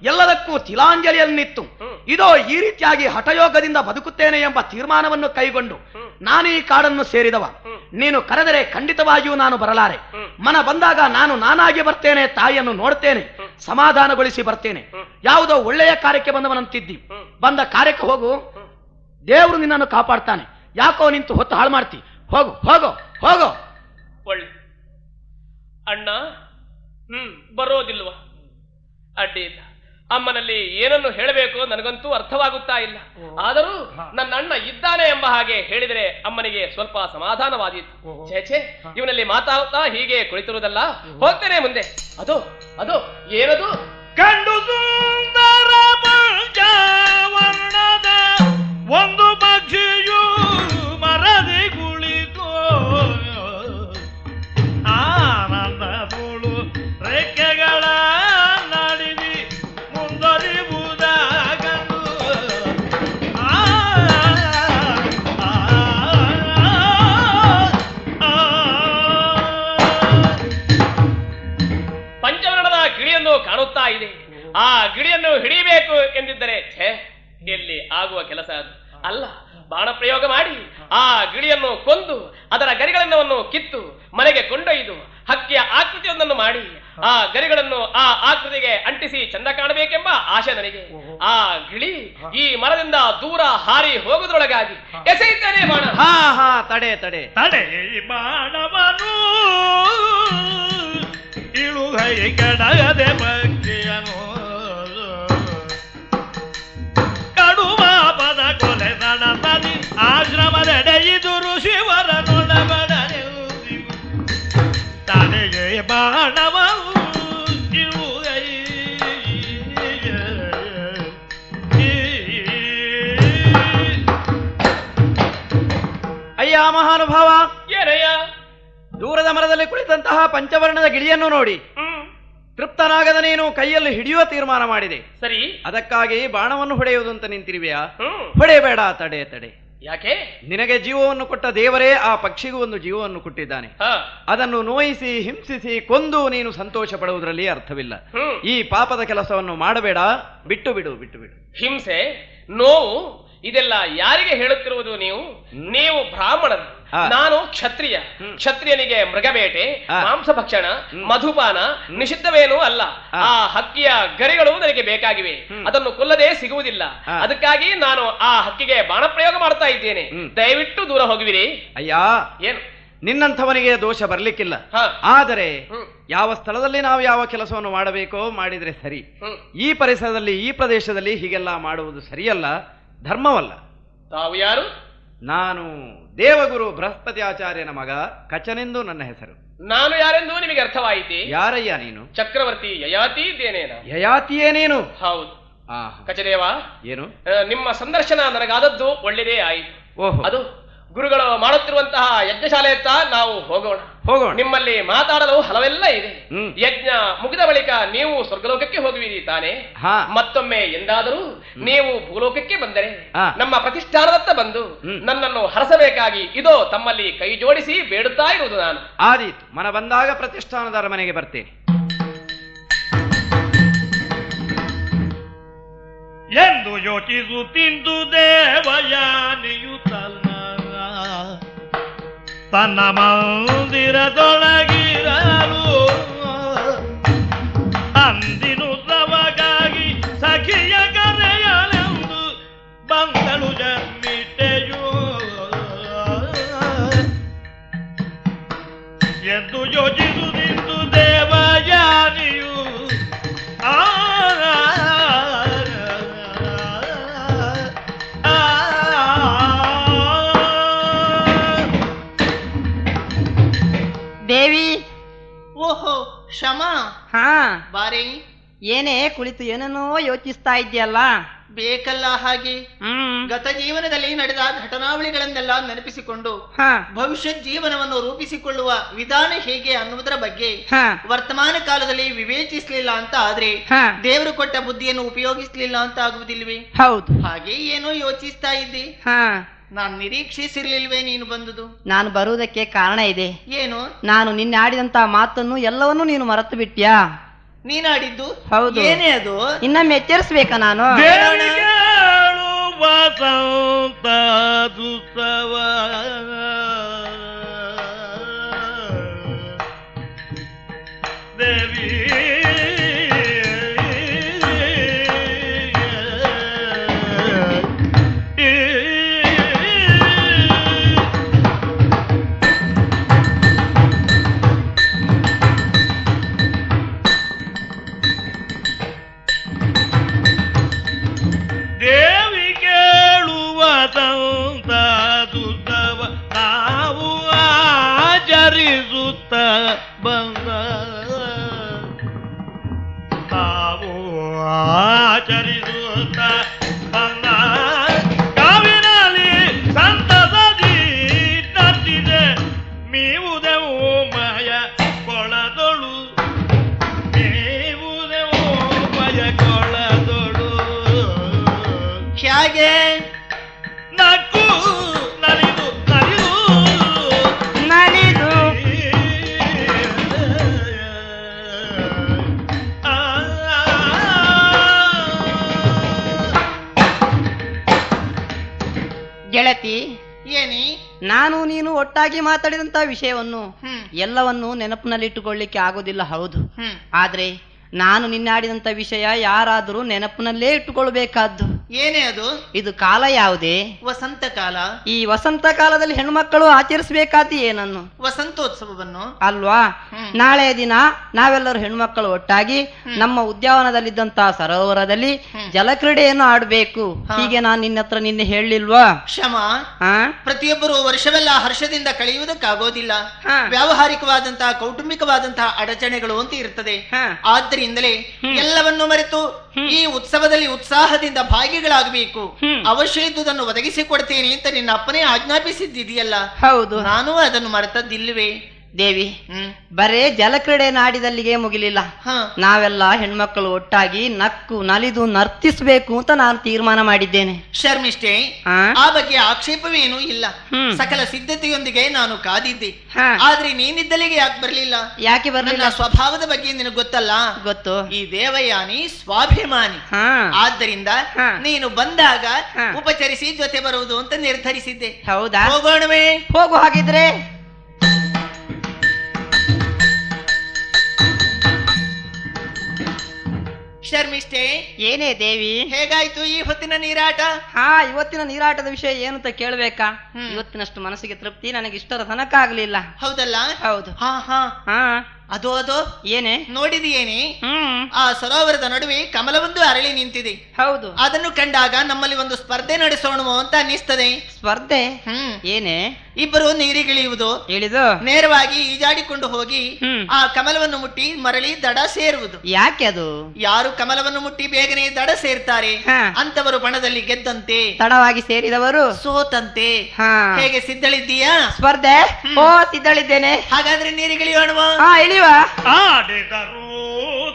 ಎಲ್ಲದಕ್ಕೂ ತಿಲಾಂಜಲಿಯನ್ನಿತ್ತು. ಇದೋ ಈ ರೀತಿಯಾಗಿ ಹಠಯೋಗದಿಂದ ಬದುಕುತ್ತೇನೆ ಎಂಬ ತೀರ್ಮಾನವನ್ನು ಕೈಗೊಂಡು ನಾನು ಈ ಕಾಡನ್ನು ಸೇರಿದವ. ನೀನು ಕರೆದರೆ ಖಂಡಿತವಾಗಿಯೂ ನಾನು ಬರಲಾರೆ. ಮನ ಬಂದಾಗ ನಾನು ನಾನಾಗಿ ಬರ್ತೇನೆ, ತಾಯಿಯನ್ನು ನೋಡ್ತೇನೆ, ಸಮಾಧಾನಗೊಳಿಸಿ ಬರ್ತೇನೆ. ಯಾವುದೋ ಒಳ್ಳೆಯ ಕಾರ್ಯಕ್ಕೆ ಬಂದವನಂತಿದ್ದಿ, ಬಂದ ಕಾರ್ಯಕ್ಕೆ ಹೋಗು, ದೇವರು ನಿನ್ನನ್ನು ಕಾಪಾಡ್ತಾನೆ. ಯಾಕೋ ನಿಂತು ಹೊತ್ತು ಹಾಳು ಮಾಡ್ತಿ? ಹೋಗು ಹೋಗೋ ಹೋಗೋ. ಒಳ್ಳೆ ಅಣ್ಣ ಬರೋದಿಲ್ವಾ? ಅಡ್ಡಿ ಇಲ್ಲ. ಅಮ್ಮನಲ್ಲಿ ಏನನ್ನು ಹೇಳಬೇಕು ನನಗಂತೂ ಅರ್ಥವಾಗುತ್ತಾ ಇಲ್ಲ. ಆದರೂ ನನ್ನ ಅಣ್ಣ ಇದ್ದಾನೆ ಎಂಬ ಹಾಗೆ ಹೇಳಿದರೆ ಅಮ್ಮನಿಗೆ ಸ್ವಲ್ಪ ಸಮಾಧಾನವಾದೀತು. ಛೇ, ಇವನಲ್ಲಿ ಮಾತಾಡ್ತಾ ಹೀಗೆ ಕುಳಿತಿರುವುದಲ್ಲ, ಹೋಗ್ತೇನೆ ಮುಂದೆ. ಅದು ಅದು ಏನದು? ಕಂಡು ಸುಂದರ ವರ್ಣದ ಒಂದು ಪಕ್ಷಿಯು ಮರದಿ ಕುಳಿತು ಆನಂದ ತುಳು ರೆಕ್ಕೆಗಳ ನಡಿದಿ ಮುಂದರಿವುದಾಗಲು ಪಂಚವರ್ಣದ ಗಿಳಿಯನ್ನು ಕಾಣುತ್ತಾ ಇದೆ. ಆ ಗಿಳಿಯನ್ನು ಹಿಡಿಯಬೇಕು ಎಂದಿದ್ದರೆ ಛೇ, ಎಲ್ಲಿ ಆಗುವ ಕೆಲಸ ಅದು ಅಲ್ಲ. ಬಾಣ ಪ್ರಯೋಗ ಮಾಡಿ ಆ ಗಿಳಿಯನ್ನು ಕೊಂದು ಅದರ ಗರಿಗಳನ್ನು ಕಿತ್ತು ಮನೆಗೆ ಕೊಂಡೊಯ್ದು ಹಕ್ಕಿಯ ಆಕೃತಿಯೊಂದನ್ನು ಮಾಡಿ ಆ ಗರಿಗಳನ್ನು ಆ ಆಕೃತಿಗೆ ಅಂಟಿಸಿ ಚಂದ ಕಾಣಬೇಕೆಂಬ ಆಶೆ ನನಗೆ. ಆ ಗಿಳಿ ಈ ಮರದಿಂದ ದೂರ ಹಾರಿ ಹೋಗುವುದರೊಳಗಾಗಿ ಎಸೆಯುತ್ತೇನೆ ಬಾಣ. ತಡೆ ತಡೆ ತಡೆ ಬಾಣವನು ಇಳುಗೈ ಕೆಡಗದೆ ಭಕ್ತಿಯನು ಕಡುವ ಪದ ಕೊಲೆ ನಡೆದಿ ಆಶ್ರಮದೆಡೆಯಿದುರು ಶಿವರನೊಳಬಡನೆ ತಡೆಗೆ ಬಾಣವನು ಇಳುಗೈ. ಅಯ್ಯ ಮಹಾನುಭಾವ, ಏನಯ್ಯ? ದೂರದ ಮರದಲ್ಲಿ ಕುಳಿತಂತಹ ಪಂಚವರ್ಣದ ಗಿಳಿಯನ್ನು ನೋಡಿ ತೃಪ್ತನಾಗದ ನೀನು ಕೈಯಲ್ಲಿ ಹಿಡಿಯುವ ತೀರ್ಮಾನ ಮಾಡಿದೆ. ಸರಿ, ಅದಕ್ಕಾಗಿ ಬಾಣವನ್ನು ಹೊಡೆಯುವುದು ಅಂತ ನಿಂತಿರುವೆಯಾ? ಹೊಡೆಯಬೇಡ, ತಡೆ ತಡೆ. ಯಾಕೆ? ನಿನಗೆ ಜೀವವನ್ನು ಕೊಟ್ಟ ದೇವರೇ ಆ ಪಕ್ಷಿಗೂ ಒಂದು ಜೀವವನ್ನು ಕೊಟ್ಟಿದ್ದಾನೆ. ಅದನ್ನು ನೋಯಿಸಿ ಹಿಂಸಿಸಿ ಕೊಂದು ನೀನು ಸಂತೋಷ ಪಡುವುದರಲ್ಲಿ ಅರ್ಥವಿಲ್ಲ. ಈ ಪಾಪದ ಕೆಲಸವನ್ನು ಮಾಡಬೇಡ, ಬಿಟ್ಟು ಬಿಡು, ಬಿಟ್ಟು ಬಿಡು. ಹಿಂಸೆ, ನೋವು ಇದೆಲ್ಲ ಯಾರಿಗೆ ಹೇಳುತ್ತಿರುವುದು ನೀವು? ನೀವು ಬ್ರಾಹ್ಮಣರು, ನಾನು ಕ್ಷತ್ರಿಯ. ಕ್ಷತ್ರಿಯನಿಗೆ ಮೃಗಬೇಟೆ, ಮಾಂಸ ಭಕ್ಷಣ, ಮಧುಪಾನ ನಿಷಿದ್ಧವೇನೂ ಅಲ್ಲ. ಆ ಹಕ್ಕಿಯ ಗರಿಗಳು ನನಗೆ ಬೇಕಾಗಿವೆ, ಅದನ್ನು ಕೊಲ್ಲದೆ ಸಿಗುವುದಿಲ್ಲ. ಅದಕ್ಕಾಗಿ ನಾನು ಆ ಹಕ್ಕಿಗೆ ಬಾಣ ಪ್ರಯೋಗ ಮಾಡ್ತಾ ಇದ್ದೇನೆ. ದಯವಿಟ್ಟು ದೂರ ಹೋಗುವಿರಿ. ಅಯ್ಯ, ಏನು ನಿನ್ನಂಥವನಿಗೆ ದೋಷ ಬರ್ಲಿಕ್ಕಿಲ್ಲ. ಆದರೆ ಯಾವ ಸ್ಥಳದಲ್ಲಿ ನಾವು ಯಾವ ಕೆಲಸವನ್ನು ಮಾಡಬೇಕೋ ಮಾಡಿದ್ರೆ ಸರಿ. ಈ ಪರಿಸರದಲ್ಲಿ ಈ ಪ್ರದೇಶದಲ್ಲಿ ಹೀಗೆಲ್ಲ ಮಾಡುವುದು ಸರಿಯಲ್ಲ, ಧರ್ಮವಲ್ಲ. ತಾವು ಯಾರು? ನಾನು ದೇವಗುರು ಬೃಹಸ್ಪತಿ ಆಚಾರ್ಯನ ಮಗ ಕಚನೆಂದು ನನ್ನ ಹೆಸರು. ನಾನು ಯಾರೆಂದು ನಿಮಗೆ ಅರ್ಥವಾಯಿತಿ? ಯಾರಯ್ಯ ನೀನು? ಚಕ್ರವರ್ತಿ ಯಯಾತಿ ಇದ್ದೇನೇನ? ಯಯಾತಿಯೇ ನೀನು? ಹೌದು. ಕಚದೇವ, ಏನು? ನಿಮ್ಮ ಸಂದರ್ಶನ ನನಗಾದದ್ದು ಒಳ್ಳೆಯದೇ ಆಯಿತು. ಓಹೋ, ಅದು ಗುರುಗಳು ಮಾಡುತ್ತಿರುವಂತಹ ಯಜ್ಞಶಾಲೆಯತ್ತ ನಾವು ಹೋಗೋಣ. ನಿಮ್ಮಲ್ಲಿ ಮಾತಾಡಲು ಹಲವೆಲ್ಲ ಇದೆ. ಯಜ್ಞ ಮುಗಿದ ಬಳಿಕ ನೀವು ಸ್ವರ್ಗಲೋಕಕ್ಕೆ ಹೋಗುವಿರಿ ತಾನೆ? ಮತ್ತೊಮ್ಮೆ ಎಂದಾದರೂ ನೀವು ಭೂಲೋಕಕ್ಕೆ ಬಂದರೆ ನಮ್ಮ ಪ್ರತಿಷ್ಠಾನದತ್ತ ಬಂದು ನನ್ನನ್ನು ಹರಸಬೇಕಾಗಿ ಇದೋ ತಮ್ಮಲ್ಲಿ ಕೈ ಜೋಡಿಸಿ ಬೇಡುತ್ತಾ ಇರುವುದು ನಾನು. ಆದೀತು, ಮನ ಬಂದಾಗ ಪ್ರತಿಷ್ಠಾನದ ಅರಮನೆಗೆ ಬರ್ತೇನೆ ಎಂದು ಯೋಚಿಸುತ್ತಿಂದು ದೇವಯಾನಿಯು ತನ್ನ ಮಂದಿರದೊಳಗಿರಲು ಅಂದಿನು ಸವಗಾಗಿ ಸಖಿಯ ಕರೆಯಲೆಂದು ಬಂದಳು ಜನ್ಮಿತೆಯು. ಎಂದು ಯೋಚಿಸುತ್ತಿಂದು ದೇವಯಾನಿಯು ದೇವಿ. ಓಹೋ ಕ್ಷಮಾ. ಬಾರಿ. ಏನೇ ಕುಳಿತು ಏನನ್ನೋ ಯೋಚಿಸ್ತಾ ಇದ್ಯಲ್ಲ? ಬೇಕಲ್ಲ ಹಾಗೆ. ಗತ ಜೀವನದಲ್ಲಿ ನಡೆದ ಘಟನಾವಳಿಗಳನ್ನೆಲ್ಲ ನೆನಪಿಸಿಕೊಂಡು ಭವಿಷ್ಯತ್ ಜೀವನವನ್ನು ರೂಪಿಸಿಕೊಳ್ಳುವ ವಿಧಾನ ಹೇಗೆ ಅನ್ನುವುದರ ಬಗ್ಗೆ ವರ್ತಮಾನ ಕಾಲದಲ್ಲಿ ವಿವೇಚಿಸಲಿಲ್ಲ ಅಂತ ಆದ್ರೆ ದೇವರು ಕೊಟ್ಟ ಬುದ್ಧಿಯನ್ನು ಉಪಯೋಗಿಸಲಿಲ್ಲ ಅಂತ ಆಗುವುದಿಲ್ವೇ? ಹೌದು. ಹಾಗೆ ಏನೋ ಯೋಚಿಸ್ತಾ ಇದ್ದೆ. ನಾನ್ ನಿರೀಕ್ಷಿಸಿರ್ಲಿಲ್ವೇ ನೀನು ಬಂದುದು? ನಾನು ಬರುವುದಕ್ಕೆ ಕಾರಣ ಇದೆ. ಏನು? ನಾನು ನಿನ್ನೆ ಆಡಿದಂತ ಮಾತನ್ನು ಎಲ್ಲವನ್ನೂ ನೀನು ಮರೆತು ಬಿಟ್ಯಾ? ನೀನಾಡಿದ್ದು? ಹೌದು. ಏನೇ ಅದು? ಇನ್ನೊಮ್ಮೆ ಎಚ್ಚರಿಸ್ಬೇಕಾ ನಾನು? ದೇವಿ ಬಂದ ತಾವು ಆಚರಿಸುತ್ತ ಬಂದ ಕಾವಿನಲ್ಲಿ ಸಂತಸದಿ ನಟ್ಟಿದೆ ಮೀವುದೆವು ಮಯ ಕೊಳದೊಳು ಮೀವುದೆವು ಮಯ ಕೊಳದೊಳು ಹೇಗೆ ನಕ್ಕು ನಲಿದು ನಲಿದು ನಲಿದು ಗೆಳತಿ. ಏನಿ? ನಾನು ನೀನು ಒಟ್ಟಾಗಿ ಮಾತಾಡಿದಂತ ವಿಷಯವನ್ನು ಎಲ್ಲವನ್ನು ನೆನಪಿನಲ್ಲಿಟ್ಟುಕೊಳ್ಳಿಕ್ಕೆ ಆಗೋದಿಲ್ಲ, ಹೌದು. ಆದ್ರೆ ನಾನು ನಿನ್ನಾಡಿದಂತ ವಿಷಯ ಯಾರಾದರೂ ನೆನಪಿನಲ್ಲೇ ಇಟ್ಟುಕೊಳ್ಬೇಕಾದ್ದು. ಏನೇ ಅದು? ಇದು ಕಾಲ ಯಾವುದೇ? ವಸಂತ ಕಾಲ. ಈ ವಸಂತ ಕಾಲದಲ್ಲಿ ಹೆಣ್ಮಕ್ಕಳು ಆಚರಿಸಬೇಕಾದ ಏನನ್ನು? ವಸಂತೋತ್ಸವವನ್ನು ಅಲ್ವಾ? ನಾಳೆ ದಿನ ನಾವೆಲ್ಲರೂ ಹೆಣ್ಮಕ್ಕಳು ಒಟ್ಟಾಗಿ ನಮ್ಮ ಉದ್ಯಾನವನದಲ್ಲಿದ್ದಂತಹ ಸರೋವರದಲ್ಲಿ ಜಲಕ್ರೀಡೆಯನ್ನು ಆಡಬೇಕು. ಹೀಗೆ ನಾನು ನಿನ್ನ ಹತ್ರ ನಿನ್ನೆ ಹೇಳಲಿಲ್ವಾ? ಕ್ಷಮ. ಪ್ರತಿಯೊಬ್ಬರು ವರ್ಷವೆಲ್ಲ ಹರ್ಷದಿಂದ ಕಳೆಯುವುದಕ್ಕಾಗೋದಿಲ್ಲ. ವ್ಯಾವಹಾರಿಕವಾದಂತಹ ಕೌಟುಂಬಿಕವಾದಂತಹ ಅಡಚಣೆಗಳು ಅಂತ ಇರ್ತದೆ. ಆದ್ದರಿಂದಲೇ ಎಲ್ಲವನ್ನು ಮರೆತು ಈ ಉತ್ಸವದಲ್ಲಿ ಉತ್ಸಾಹದಿಂದ ಭಾಗಿಗಳಾಗಬೇಕು. ಅವಶ್ಯ ಇದ್ದುದನ್ನು ಒದಗಿಸಿಕೊಡ್ತೇನೆ ಅಂತ ನಿನ್ನ ಅಪ್ಪನೇ ಆಜ್ಞಾಪಿಸಿದ್ದಿದೆಯಲ್ಲ? ಹೌದು. ನಾನು ಅದನ್ನು ಮರೆತದ್ದಿಲ್ವೇ? ದೇವಿ, ಬರೇ ಜಲಕ್ರೀಡೆ ನಾಡಿದಲ್ಲಿಗೆ ಮುಗಿಲಿಲ್ಲ. ನಾವೆಲ್ಲ ಹೆಣ್ಮಕ್ಕಳು ಒಟ್ಟಾಗಿ ನಕ್ಕು ನಲಿದು ನರ್ತಿಸಬೇಕು ಅಂತ ನಾನು ತೀರ್ಮಾನ ಮಾಡಿದ್ದೇನೆ. ಶರ್ಮಿಷ್ಠೆ, ಆ ಬಗ್ಗೆ ಆಕ್ಷೇಪವೇನೂ ಇಲ್ಲ. ಸಕಲ ಸಿದ್ಧತೆಯೊಂದಿಗೆ ನಾನು ಕಾದಿದ್ದೆ. ಆದ್ರೆ ನೀನಿದ್ದಲ್ಲಿಗೆ ಯಾಕೆ ಬರ್ಲಿಲ್ಲ? ಯಾಕೆ ಬರ್ಲಿಲ್ಲ? ಸ್ವಭಾವದ ಬಗ್ಗೆ ನಿನಗೆ ಗೊತ್ತಲ್ಲ? ಗೊತ್ತು. ಈ ದೇವಯಾನಿ ಸ್ವಾಭಿಮಾನಿ. ಆದ್ದರಿಂದ ನೀನು ಬಂದಾಗ ಉಪಚರಿಸಿ ಜೊತೆ ಬರುವುದು ಅಂತ ನಿರ್ಧರಿಸಿದ್ದೆ. ಹೌದಾ? ಹೋಗೋಣವೇ? ಹೋಗು ಹಾಗಿದ್ರೆ. ಶರ್ಮಿಷ್ಠೆ, ಏನೇ ದೇವಿ? ಹೇಗಾಯ್ತು ಈ ಹೊತ್ತಿನ ನೀರಾಟ? ಇವತ್ತಿನ ನೀರಾಟದ ವಿಷಯ ಏನು ಅಂತ ಕೇಳ್ಬೇಕಾ? ಇವತ್ತಿನಷ್ಟು ಮನಸ್ಸಿಗೆ ತೃಪ್ತಿ ನನಗೆ ಇಷ್ಟರ ತನಕ ಆಗ್ಲಿಲ್ಲ. ಹೌದಲ್ಲ? ಹೌದು. ಅದೋ ಏನೇ ನೋಡಿದೆಯೇನೆ? ಆ ಸರೋವರದ ನಡುವೆ ಕಮಲವೊಂದು ಅರಳಿ ನಿಂತಿದೆ. ಹೌದು. ಅದನ್ನು ಕಂಡಾಗ ನಮ್ಮಲ್ಲಿ ಒಂದು ಸ್ಪರ್ಧೆ ನಡೆಸೋಣ ಅಂತ ಅನ್ನಿಸ್ತದೆ. ಸ್ಪರ್ಧೆ? ಏನೇ? ಇಬ್ಬರು ನೀರಿಗಿಳಿಯುವುದು, ಇಳಿದು ನೇರವಾಗಿ ಈಜಾಡಿಕೊಂಡು ಹೋಗಿ ಆ ಕಮಲವನ್ನು ಮುಟ್ಟಿ ಮರಳಿ ದಡ ಸೇರುವುದು. ಯಾಕೆ ಅದು? ಯಾರು ಕಮಲವನ್ನು ಮುಟ್ಟಿ ಬೇಗನೆ ದಡ ಸೇರ್ತಾರೆ ಅಂತವರು ಬಣದಲ್ಲಿ ಗೆದ್ದಂತೆ, ತಡವಾಗಿ ಸೇರಿದವರು ಸೋತಂತೆ. ಹೇಗೆ ಸಿದ್ಧಳಿದ್ದೀಯಾ? ಸ್ಪರ್ಧೆ? ಸಿದ್ಧಳಿದ್ದೇನೆ. ಹಾಗಾದ್ರೆ ನೀರಿಗಿಳಿಯೋಣವಾ? ಇಳಿಯುವ. ಆಡಿದರು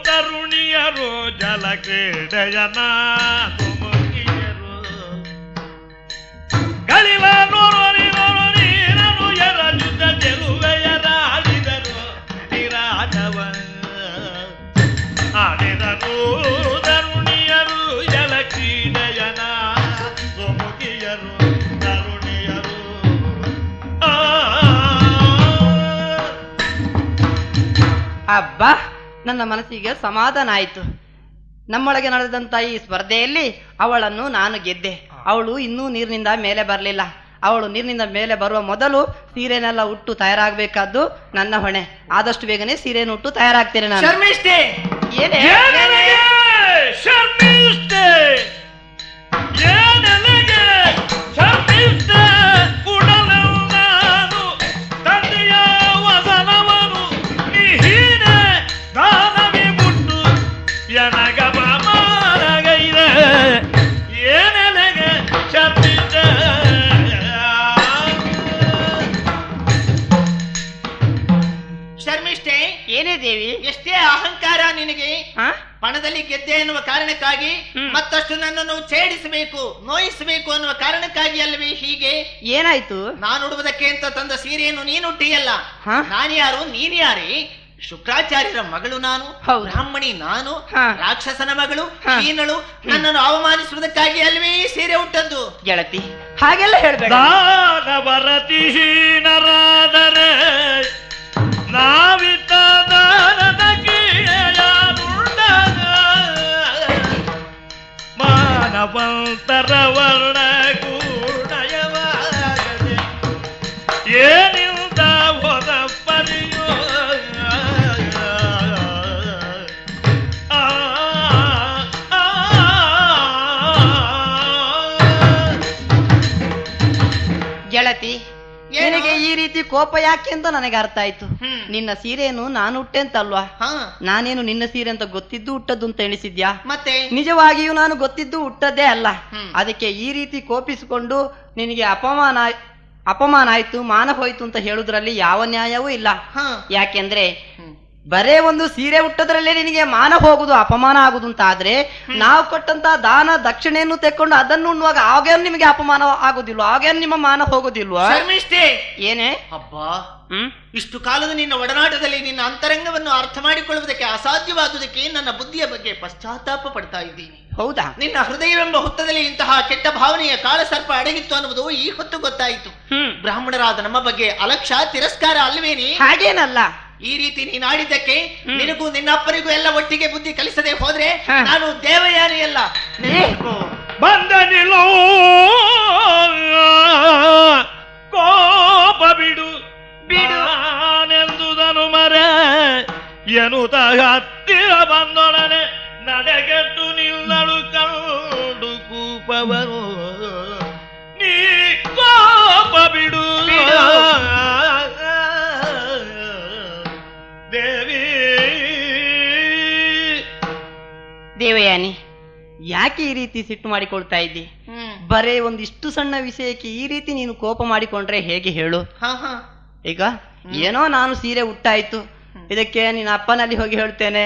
ತರುಣಿಯರು ಜಲ ಕ್ರೀಡೆಯನ ಗಳಿವ ನೋರು ನೀರನು ಎರಜುತ ಗೆಲುವೆಯರಾಡಿದರು ನಿರಾಟವ. ಆಡಿದರು ತರುಣಿಯರು ಜಲ ಕ್ರೀಡೆಯನ ಸುಮುಖಿಯರು ತರುಣಿಯರು. ಅಬ್ಬಾ, ನನ್ನ ಮನಸ್ಸಿಗೆ ಸಮಾಧಾನ ಆಯ್ತು. ನಮ್ಮೊಳಗೆ ನಡೆದಂತ ಈ ಸ್ಪರ್ಧೆಯಲ್ಲಿ ಅವಳನ್ನು ನಾನು ಗೆದ್ದೆ. ಅವಳು ಇನ್ನೂ ನೀರಿನಿಂದ ಮೇಲೆ ಬರಲಿಲ್ಲ. ಅವಳು ನೀರಿನಿಂದ ಮೇಲೆ ಬರುವ ಮೊದಲು ಸೀರೆನೆಲ್ಲ ಉಟ್ಟು ತಯಾರಾಗಬೇಕಾದ್ದು ನನ್ನ ಹೊಣೆ. ಆದಷ್ಟು ಬೇಗನೆ ಸೀರೆಯನ್ನು ಉಟ್ಟು ತಯಾರಾಗ್ತೇನೆ ನಾನು. ಶರ್ಮಿಷ್ಠೆ, ಏನೇ? ಶರ್ಮಿಷ್ಠೆ, ಏನೆಲೆಗೆ ಶರ್ಮಿಷ್ಠೆ ಉಡಲು ನಾನು ತಂದೆಯ ವಸನವನು ನೀಹೀನ ದಾನವಿ ಮುಟ್ಟು ಎನಗ ಮಾರಗೈದೆ. ಏನೆಲೆಗೆ ಶರ್ಮಿಷ್ಠೆ. ಶರ್ಮಿಷ್ಠೆ, ಏನೇ ದೇವಿ? ಎಷ್ಟೇ ಅಹಂಕಾರ ನಿನಗೆ. ಪಣದಲ್ಲಿ ಗೆದ್ದೆ ಎನ್ನುವ ಕಾರಣಕ್ಕಾಗಿ ಮತ್ತಷ್ಟು ನನ್ನನ್ನು ಛೇಡಿಸಬೇಕು, ನೋಯಿಸಬೇಕು ಅನ್ನುವ ಕಾರಣಕ್ಕಾಗಿ ಅಲ್ಲವೇ ಹೀಗೆ? ಏನಾಯ್ತು? ನಾನು ಉಡುವುದಕ್ಕೆ ಅಂತ ತಂದ ಸೀರೆಯನ್ನು ನೀನು ಉಟ್ಟಿಯಲ್ಲ. ನಾನ್ಯಾರು, ನೀನ್ ಯಾರೇ? ಶುಕ್ರಾಚಾರ್ಯರ ಮಗಳು ನಾನು, ಬ್ರಾಹ್ಮಣಿ ನಾನು, ರಾಕ್ಷಸನ ಮಗಳು ನೀನಳು. ನನ್ನನ್ನು ಅವಮಾನಿಸುವುದಕ್ಕಾಗಿ ಅಲ್ವೇ ಸೀರೆ ಉಟ್ಟದ್ದು? ಗೆಳತಿ, ಹಾಗೆಲ್ಲ ಹೇಳ್ಬೇಡ. ದಾನವರತಿಹೀನರಾದರೆ ನಾವಿತ ದಾನದ ಕೀಳೆಯಾನುಂಡಾಗ ಮಾನವಂತರ ವರ್ಣ ಗೂಢಯವಾಗದೆ ಏನಿಂದ ಹೋದ ಪರಿಯೋ. ಗೆಳತಿ, ನಿನಗೆ ಈ ರೀತಿ ಕೋಪ ಯಾಕೆ ಅಂತ ನನಗೆ ಅರ್ಥ ಆಯ್ತು. ನಿನ್ನ ಸೀರೆಯನ್ನು ನಾನು ಉಟ್ಟೆ ಅಂತ ಅಲ್ವಾ? ನಾನೇನು ನಿನ್ನ ಸೀರೆ ಅಂತ ಗೊತ್ತಿದ್ದು ಉಟ್ಟದ್ದು ಅಂತ ಎಣಿಸಿದ್ಯಾ? ಮತ್ತೆ ನಿಜವಾಗಿಯೂ ನಾನು ಗೊತ್ತಿದ್ದು ಉಟ್ಟದ್ದೇ ಅಲ್ಲ. ಅದಕ್ಕೆ ಈ ರೀತಿ ಕೋಪಿಸಿಕೊಂಡು ನಿನಗೆ ಅಪಮಾನ ಆಯ್ತು, ಮಾನ ಹೋಯ್ತು ಅಂತ ಹೇಳುದ್ರಲ್ಲಿ ಯಾವ ನ್ಯಾಯವೂ ಇಲ್ಲ. ಯಾಕೆಂದ್ರೆ ಬರೇ ಒಂದು ಸೀರೆ ಉಟ್ಟದ್ರಲ್ಲೇ ನಿನಗೆ ಮಾನ ಹೋಗುದು, ಅಪಮಾನ ಆಗುದು ಅಂತ ಆದ್ರೆ ನಾವು ಕೊಟ್ಟಂತ ದಾನ ದಕ್ಷಿಣೆಯನ್ನು ತೆಕ್ಕೊಂಡು ಅದನ್ನು ಉಣ್ಣುವಾಗ ಆಗೇನು ನಿಮಗೆ ಅಪಮಾನ ಆಗುದಿಲ್ವಾ? ಆಗೇನು ನಿಮ್ಮ ಮಾನ ಹೋಗುದಿಲ್ವಾ? ಶರ್ಮಿಷ್ಠೆ, ಏನೇ? ಅಬ್ಬಾ, ಇಷ್ಟು ಕಾಲದ ನಿನ್ನ ಒಡನಾಟದಲ್ಲಿ ನಿನ್ನ ಅಂತರಂಗವನ್ನು ಅರ್ಥ ಮಾಡಿಕೊಳ್ಳುವುದಕ್ಕೆ ಅಸಾಧ್ಯವಾದುದಕ್ಕೆ ನನ್ನ ಬುದ್ಧಿಯ ಬಗ್ಗೆ ಪಶ್ಚಾತ್ತಾಪ ಪಡ್ತಾ ಇದ್ದೀನಿ. ಹೌದಾ? ನಿನ್ನ ಹೃದಯವೆಂಬ ಹುತ್ತದಲ್ಲಿ ಇಂತಹ ಕೆಟ್ಟ ಭಾವನೆಯ ಕಾಳಸರ್ಪ ಅಡಗಿತ್ತು ಅನ್ನುವುದು ಈ ಹೊತ್ತು ಗೊತ್ತಾಯಿತು. ಬ್ರಾಹ್ಮಣರಾದ ನಮ್ಮ ಬಗ್ಗೆ ಅಲಕ್ಷ್ಯ ತಿರಸ್ಕಾರ ಅಲ್ವೇನೆ? ಹಾಗೇನಲ್ಲ. ಈ ರೀತಿ ನೀನು ಆಡಿದ್ದಕ್ಕೆ ನಿನಗೂ ನಿನ್ನ ಅಪ್ಪನಿಗೂ ಎಲ್ಲ ಒಟ್ಟಿಗೆ ಬುದ್ಧಿ ಕಲಿಸದೆ ಹೋದ್ರೆ ನಾನು ದೇವಯಾನಿಯಲ್ಲ. ಬಂದ ನಿಲ್ಲೋ ಕೋಪ ಬಿಡು ಬಿಡುನೆಂದುದನು ಮರ ಎನ್ನುತ್ತ ಹತ್ತಿರ ಬಂದೊಡನೆ ನಡೆಗೆಟ್ಟು ನಿಲ್ಲಳು ಕಂಡು ಕೂಪವರು. ನೀ ಕೋಪ ಬಿಡು ದೇವಿ. ದೇವಯಾನಿ, ಯಾಕೆ ಈ ರೀತಿ ಸಿಟ್ಟು ಮಾಡಿಕೊಳ್ತಾ ಇದ್ದಿ? ಬರೇ ಒಂದಿಷ್ಟು ಸಣ್ಣ ವಿಷಯಕ್ಕೆ ಈ ರೀತಿ ನೀನು ಕೋಪ ಮಾಡಿಕೊಂಡ್ರೆ ಹೇಗೆ ಹೇಳು? ಈಗ ಏನೋ ನಾನು ಸೀರೆ ಉಟ್ಟಾಯ್ತು, ಇದಕ್ಕೆ ನಿನ್ನ ಅಪ್ಪನಲ್ಲಿ ಹೋಗಿ ಹೇಳ್ತೇನೆ,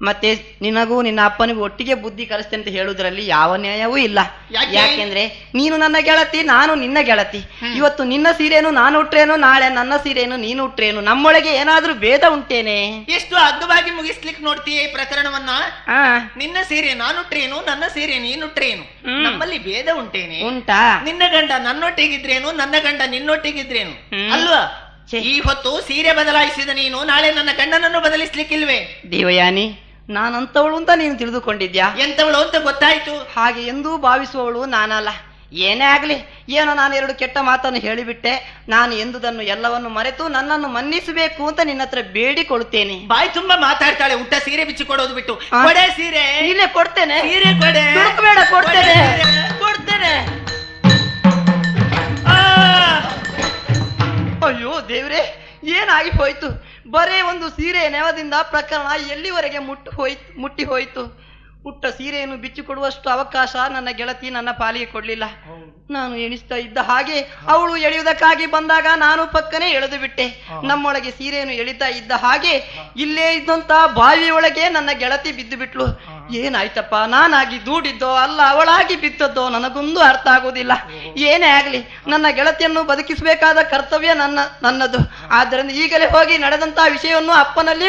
ಮತ್ತೆ ನಿನಗೂ ನಿನ್ನ ಅಪ್ಪನಿಗೂ ಒಟ್ಟಿಗೆ ಬುದ್ಧಿ ಕಲಿಸ್ತೇನೆ ಅಂತ ಹೇಳುದ್ರಲ್ಲಿ ಯಾವ ನ್ಯಾಯವೂ ಇಲ್ಲ. ಯಾಕೆಂದ್ರೆ ನೀನು ನನ್ನ ಗೆಳತಿ, ನಾನು ನಿನ್ನ ಗೆಳತಿ. ಇವತ್ತು ನಿನ್ನ ಸೀರೆನು ನಾನು ಉಟ್ರೇನು, ನಾಳೆ ನನ್ನ ಸೀರೆನು ನೀನು ಉಟ್ರೇನು, ನಮ್ಮೊಳಗೆ ಏನಾದ್ರೂ ಭೇದ ಉಂಟೇನೆ? ಎಷ್ಟು ಅಗ್ಗವಾಗಿ ಮುಗಿಸ್ಲಿಕ್ಕೆ ನೋಡ್ತೀಯ ಈ ಪ್ರಕರಣವನ್ನ? ನಿನ್ನ ಸೀರೆ ನಾನುಟ್ರೇನು, ನನ್ನ ಸೀರೆ ನೀನುಟ್ರೇನು, ನಮ್ಮಲ್ಲಿ ಭೇದ ಉಂಟೇನೆ? ಉಂಟಾ? ನಿನ್ನ ಗಂಡ ನನ್ನೊಟ್ಟಿಗಿದ್ರೇನು, ನನ್ನ ಗಂಡ ನಿನ್ನೊಟ್ಟಿಗಿದ್ರೇನು ಅಲ್ವಾ? ಈ ಹೊತ್ತು ಸೀರೆ ಬದಲಾಯಿಸಿದ ನೀನು ನಾಳೆ ನನ್ನ ಗಂಡನನ್ನು ಬದಲಿಸ್ಲಿಕ್ಕಿಲ್ವೇ? ದೇವಯಾನಿ, ನಾನಂತವಳು ಅಂತ ನೀನು ತಿಳಿದುಕೊಂಡಿದ್ಯಾ? ಎಂತವಳು ಅಂತ ಗೊತ್ತಾಯ್ತು. ಹಾಗೆ ಎಂದೂ ಭಾವಿಸುವವಳು ನಾನಲ್ಲ. ಏನೇ ಆಗ್ಲಿ, ಏನೋ ನಾನು 2 ಕೆಟ್ಟ ಮಾತನ್ನು ಹೇಳಿಬಿಟ್ಟೆ. ನಾನು ಎಂದುದನ್ನು ಎಲ್ಲವನ್ನು ಮರೆತು ನನ್ನನ್ನು ಮನ್ನಿಸಬೇಕು ಅಂತ ನಿನ್ನ ಹತ್ರ ಬೇಡಿಕೊಳ್ತೇನೆ. ಬಾಯಿ ತುಂಬಾ ಮಾತಾಡ್ತಾಳೆ. ಉಟ್ಟ ಸೀರೆ ಬಿಚ್ಚಿ ಕೊಡೋದು ಬಿಟ್ಟು ಕೊಡೆ ಸೀರೆ. ಇಲ್ಲೇ ಕೊಡ್ತೇನೆ. ಸೀರೆ ಕೊಡೆ. ಬೇಡ, ಕೊಡ್ತೇನೆ. ಕೊಡ್ತೇನೆ. ಅಯ್ಯೋ ದೇವ್ರೆ, ಏನಾಗಿ ಹೋಯ್ತು? ಬರೇ ಒಂದು ಸೀರೆ ನೆವದಿಂದ ಪ್ರಕರಣ ಎಲ್ಲಿವರೆಗೆ ಮುಟ್ಟಿ ಹೋಯ್ತು. ಪುಟ್ಟ ಸೀರೆಯನ್ನು ಬಿಚ್ಚಿಕೊಡುವಷ್ಟು ಅವಕಾಶ ನನ್ನ ಗೆಳತಿ ನನ್ನ ಪಾಲಿಗೆ ಕೊಡ್ಲಿಲ್ಲ. ನಾನು ಎಣಿಸ್ತಾ ಇದ್ದ ಹಾಗೆ ಅವಳು ಎಳೆಯುವುದಕ್ಕಾಗಿ ಬಂದಾಗ ನಾನು ಪಕ್ಕನೆ ಎಳೆದು ಬಿಟ್ಟೆ. ನಮ್ಮೊಳಗೆ ಸೀರೆಯನ್ನು ಎಳಿತಾ ಇದ್ದ ಹಾಗೆ ಇಲ್ಲೇ ಇದ್ದಂತ ಬಾವಿಯೊಳಗೆ ನನ್ನ ಗೆಳತಿ ಬಿದ್ದು ಬಿಟ್ಲು. ಏನಾಯ್ತಪ್ಪ? ನಾನಾಗಿ ದೂಡಿದ್ದೋ ಅಲ್ಲ ಅವಳಾಗಿ ಬಿದ್ದದ್ದೋ ನನಗೊಂದು ಅರ್ಥ ಆಗುವುದಿಲ್ಲ. ಏನೇ ಆಗ್ಲಿ, ನನ್ನ ಗೆಳತಿಯನ್ನು ಬದುಕಿಸಬೇಕಾದ ಕರ್ತವ್ಯ ನನ್ನದು. ಆದ್ದರಿಂದ ಈಗಲೇ ಹೋಗಿ ನಡೆದಂತಹ ವಿಷಯವನ್ನು ಅಪ್ಪನಲ್ಲಿ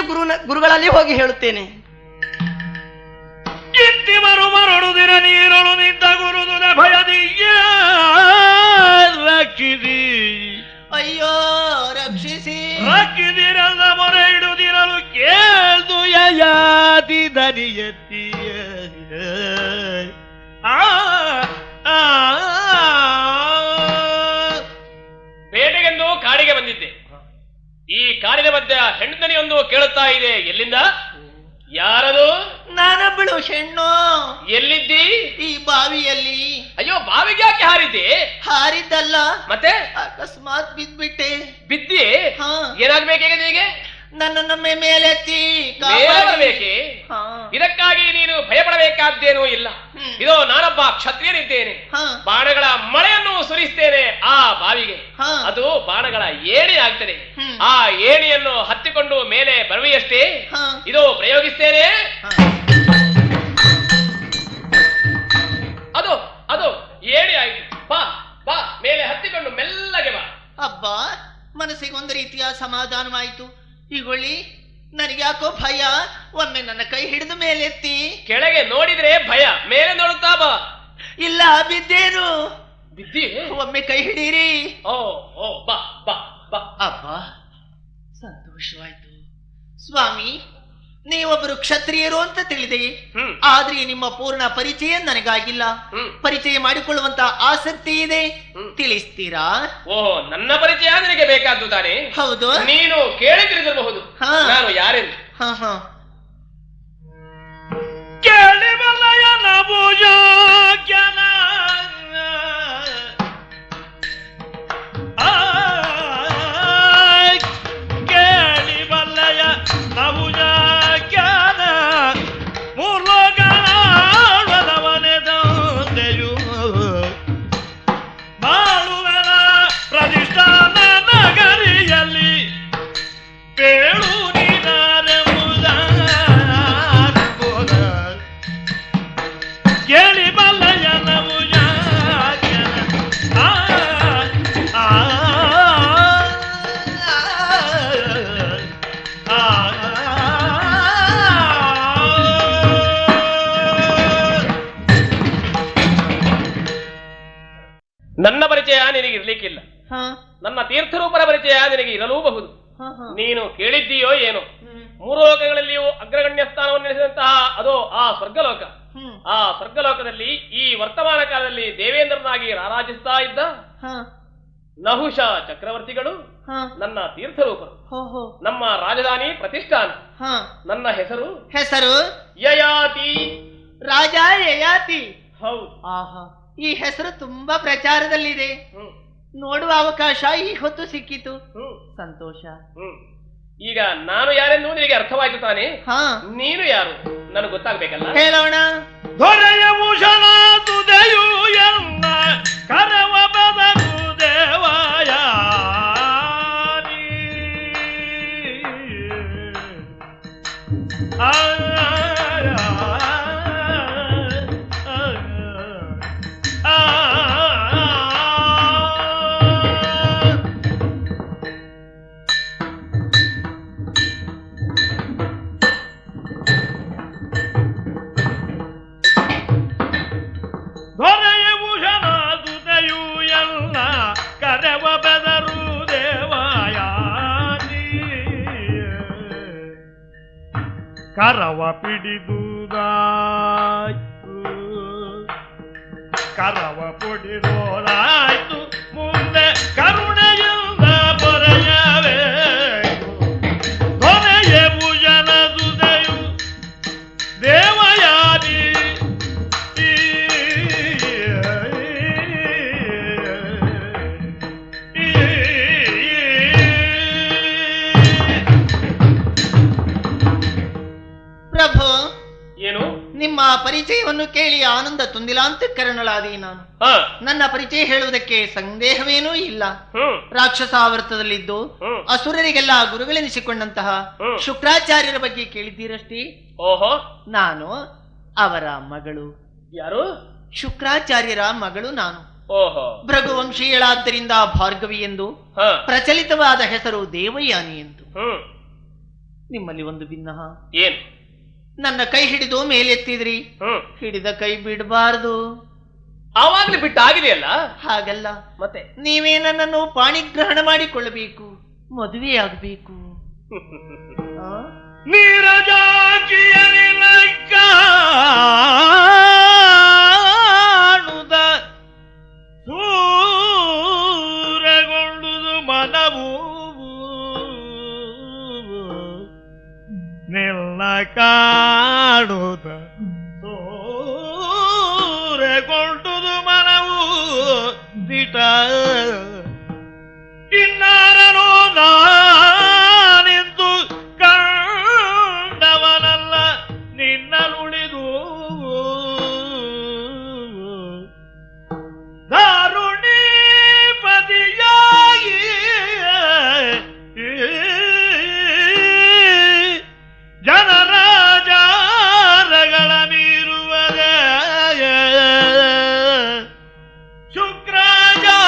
ಗುರುಗಳಲ್ಲಿ ಹೋಗಿ ಹೇಳುತ್ತೇನೆ. ಕಿತ್ತಿ ಮರುದಿನ ನೀರಳು ನಿಂತ ಗುರುದುನ ಭಯದಿಯ ರಕ್ಷಿಸಿ. ಅಯ್ಯೋ ರಕ್ಷಿಸಿ. ರಕ್ಷಿಸಿರದ ಮೊರೆ ಇಡುದಿರಲು ಕೇಳ್ದು ಯಯಾತಿ ದನಿ ಎತ್ತಿಯ. ಬೇಟೆಗೆಂದು ಕಾಡಿಗೆ ಬಂದಿದ್ದೆ. ಈ ಕಾಡಿನ ಮಧ್ಯ ಹೆಣ್ಣು ದನಿಯೊಂದು ಕೇಳುತ್ತಾ ಇದೆ. ಎಲ್ಲಿಂದ? ಯಾರದು? ನಾನೊಬ್ಬಳು ಹೆಣ್ಣು. ಎಲ್ಲಿದ್ದಿ? ಈ ಬಾವಿಯಲ್ಲಿ. ಅಯ್ಯೋ, ಬಾವಿಗೆ ಯಾಕೆ ಹಾರಿದ್ದೆ? ಹಾರಿದ್ದಲ್ಲ, ಮತ್ತೆ ಅಕಸ್ಮಾತ್ ಬಿದ್ಬಿಟ್ಟೆ. ಬಿದ್ದಿ? ಏನಾಗ್ಬೇಕೀಗ ನಿನಗೆ? ನನ್ನನ್ನು ಮೇಲೆತ್ತಿ ಬೇಕೆ? ಇದಕ್ಕಾಗಿ ನೀನು ಭಯಪಡಬೇಕಾದ್ದೇನೂ ಇಲ್ಲ. ಇದೋ ನಾನೊಬ್ಬ ಕ್ಷತ್ರಿಯನಿದ್ದೇನೆ. ಬಾಣಗಳ ಮಳೆಯನ್ನು ಸುರಿಸ್ತೇನೆ ಆ ಬಾವಿಗೆ. ಅದು ಬಾಣಗಳ ಏಣಿ ಆಗ್ತದೆ. ಆ ಏಣಿಯನ್ನು ಹತ್ತಿಕೊಂಡು ಮೇಲೆ ಬರುವೆಯಷ್ಟೇ. ಇದು ಪ್ರಯೋಗಿಸ್ತೇನೆ. ಅದು ಅದು ಏಣಿ ಆಯ್ತು. ಬಾ ಬಾ, ಮೇಲೆ ಹತ್ತಿಕೊಂಡು ಮೆಲ್ಲಗೆ ಬಾ. ಅಬ್ಬಾ, ಮನಸ್ಸಿಗೆ ಒಂದು ರೀತಿಯ ಸಮಾಧಾನವಾಯಿತು. ಈಗೊಳ್ಳಿ, ನನಗ್ಯಾಕೋ ಭಯ. ಒಮ್ಮೆ ನನ್ನ ಕೈ ಹಿಡಿದು ಮೇಲೆತ್ತಿ. ಕೆಳಗೆ ನೋಡಿದ್ರೆ ಭಯ, ಮೇಲೆ ನೋಡುತ್ತಾ ಬಾ. ಇಲ್ಲ, ಬಿದ್ದೇನು. ಬಿದ್ದಿ? ಒಮ್ಮೆ ಕೈ ಹಿಡೀರಿ. ಓ ಓ, ಬಾ ಬಾ ಬಾ. ಅಬ್ಬಾ, ಸಂತೋಷವಾಯ್ತು. ಸ್ವಾಮಿ, ನೀವೊಬ್ಬರು ಕ್ಷತ್ರಿಯರು ಅಂತ ತಿಳಿದೆ. ಆದ್ರೆ ನಿಮ್ಮ ಪೂರ್ಣ ಪರಿಚಯ ನನಗಾಗಿಲ್ಲ. ಪರಿಚಯ ಮಾಡಿಕೊಳ್ಳುವಂತ ಆಸಕ್ತಿ ಇದೆ, ತಿಳಿಸ್ತೀರಾ? ಓಹೋ, ನನ್ನ ಪರಿಚಯ ನಿನಗೆ ಬೇಕಾದ್ದು ತಾನೆ? ಹೌದು. ನೀನು ಕೇಳಿ ತಿಳಿದಿರಬಹುದು ನಾನು ಯಾರೆಂದು. ಕೇಳಿ ಬಲ್ಲಯ ನಭುಜಾಗ್ಯನ ಕೇಳಿ ಬಲ್ಲಯ ನಭುಜ ನನ್ನ ಪರಿಚಯ ನಿನಗೆ ಇರ್ಲಿಕ್ಕಿಲ್ಲ. ನನ್ನ ತೀರ್ಥರೂಪರ ಪರಿಚಯ ನಿನಗೆ ಇರಲೂಬಹುದು. ನೀನು ಕೇಳಿದ್ದೀಯೋ ಏನೋ, 3 ಲೋಕಗಳಲ್ಲಿಯೂ ಅಗ್ರಗಣ್ಯ ಸ್ಥಾನವನ್ನು ನಡೆಸಿದಂತಹ ಅದು ಆ ಸ್ವರ್ಗಲೋಕ. ಆ ಸ್ವರ್ಗಲೋಕದಲ್ಲಿ ಈ ವರ್ತಮಾನ ಕಾಲದಲ್ಲಿ ದೇವೇಂದ್ರನಾಗಿ ರಾರಾಜಿಸ್ತಾ ಇದ್ದ ನಹುಷ ಚಕ್ರವರ್ತಿಗಳು ನನ್ನ ತೀರ್ಥರೂಪರು. ನಮ್ಮ ರಾಜಧಾನಿ ಪ್ರತಿಷ್ಠಾನ. ನನ್ನ ಹೆಸರು ಯಯಾತಿ. ರಾಜ ಯಯಾತಿ. ಹೌದು. ಆಹಾ, ಈ ಹೆಸರು ತುಂಬಾ ಪ್ರಚಾರದಲ್ಲಿದೆ. ನೋಡುವ ಅವಕಾಶ ಈ ಹೊತ್ತು ಸಿಕ್ಕಿತು. ಸಂತೋಷ. ಈಗ ನಾನು ಯಾರೆಂದು ನಿನಗೆ ಅರ್ಥವಾಯ್ತು ತಾನೆ? ನೀನು ಯಾರು ನನಗೆ ಗೊತ್ತಾಗ್ಬೇಕಲ್ಲ. ಹೇಳೋಣ. ದೊರೆಯ ಭೂಷಣ ತುದೆಯು ಎನ್ನ ಕರವ ಬದನು ದೇವಾಯ. ದೊರೆಯ ಭೂಷಣ ಕರವ ಪಿಡಿದುದಾಯ್ತು ಕರವ ಪುಡಿದೋದಾಯ್ತು ಮುಂದೆ ಕರುಣೆಯಿಂದ ಬರೆಯವೇ ಕೊನೆಯ ಭುಜನದುದೆಯು ದೇವಯಾನಿ ಪ್ರಭು, ಏನು? ನಿಮ್ಮ ಪರಿಚಯವನ್ನು ಕೇಳಿ ಆನಂದ ತುಂದಿಲಾಂತಃಕರಣಳಾದಿ ನಾನು. ನನ್ನ ಪರಿಚಯ ಹೇಳುವುದಕ್ಕೆ ಸಂದೇಹವೇನೂ ಇಲ್ಲ. ರಾಕ್ಷಸಾವರ್ತದಲ್ಲಿದ್ದು ಅಸುರರಿಗೆಲ್ಲ ಗುರುಗಳೆನಿಸಿಕೊಂಡಂತಹ ಶುಕ್ರಾಚಾರ್ಯರ ಬಗ್ಗೆ ಕೇಳಿದ್ದೀರಷ್ಟೇ. ಓಹೋ, ನಾನು ಅವರ ಮಗಳು. ಯಾರು? ಶುಕ್ರಾಚಾರ್ಯರ ಮಗಳು ನಾನು. ಓಹೋ, ಭೃಗುವಂಶೀಯಳಾದ್ದರಿಂದ ಭಾರ್ಗವಿ ಎಂದು, ಪ್ರಚಲಿತವಾದ ಹೆಸರು ದೇವಯಾನಿ ಎಂದು. ನಿಮ್ಮಲ್ಲಿ ಒಂದು ಭಿನ್ನ. ಏನು? ನನ್ನ ಕೈ ಹಿಡಿದು ಮೇಲೆತ್ತಿದ್ರಿ, ಹಿಡಿದ ಕೈ ಬಿಡಬಾರದು. ಆವಾಗ್ಲೇ ಬಿಟ್ಟಾಗಿದೆಯಲ್ಲ. ಹಾಗಲ್ಲ, ಮತ್ತೆ ನೀವೇ ನನ್ನನ್ನು ಪಾಣಿಗ್ರಹಣ ಮಾಡಿಕೊಳ್ಳಬೇಕು, ಮದುವೆಯಾಗಬೇಕು. ನೀರಜಾಕಿಯನಿಲ ಕಾಣುದ ಸೂರಗೊಂಡುದು ಮನವು ನಿಲ್ಲ ಕಾಣುದ ಸೂರಗೊಂಡುದು ಮನವು ದಿಟ ಇನ್ನಾರನೋ ನಾನೆಂದು ಕಂಡವನಲ್ಲ ನಿನ್ನನುಳಿದು ದಾರುಣಿ ಪದಿಯಾಗಿ ಜನರಾಜಾರಗಳ ಮೀರುವದೇ ಶುಕ್ರಾಚಾರ್ಯರೇ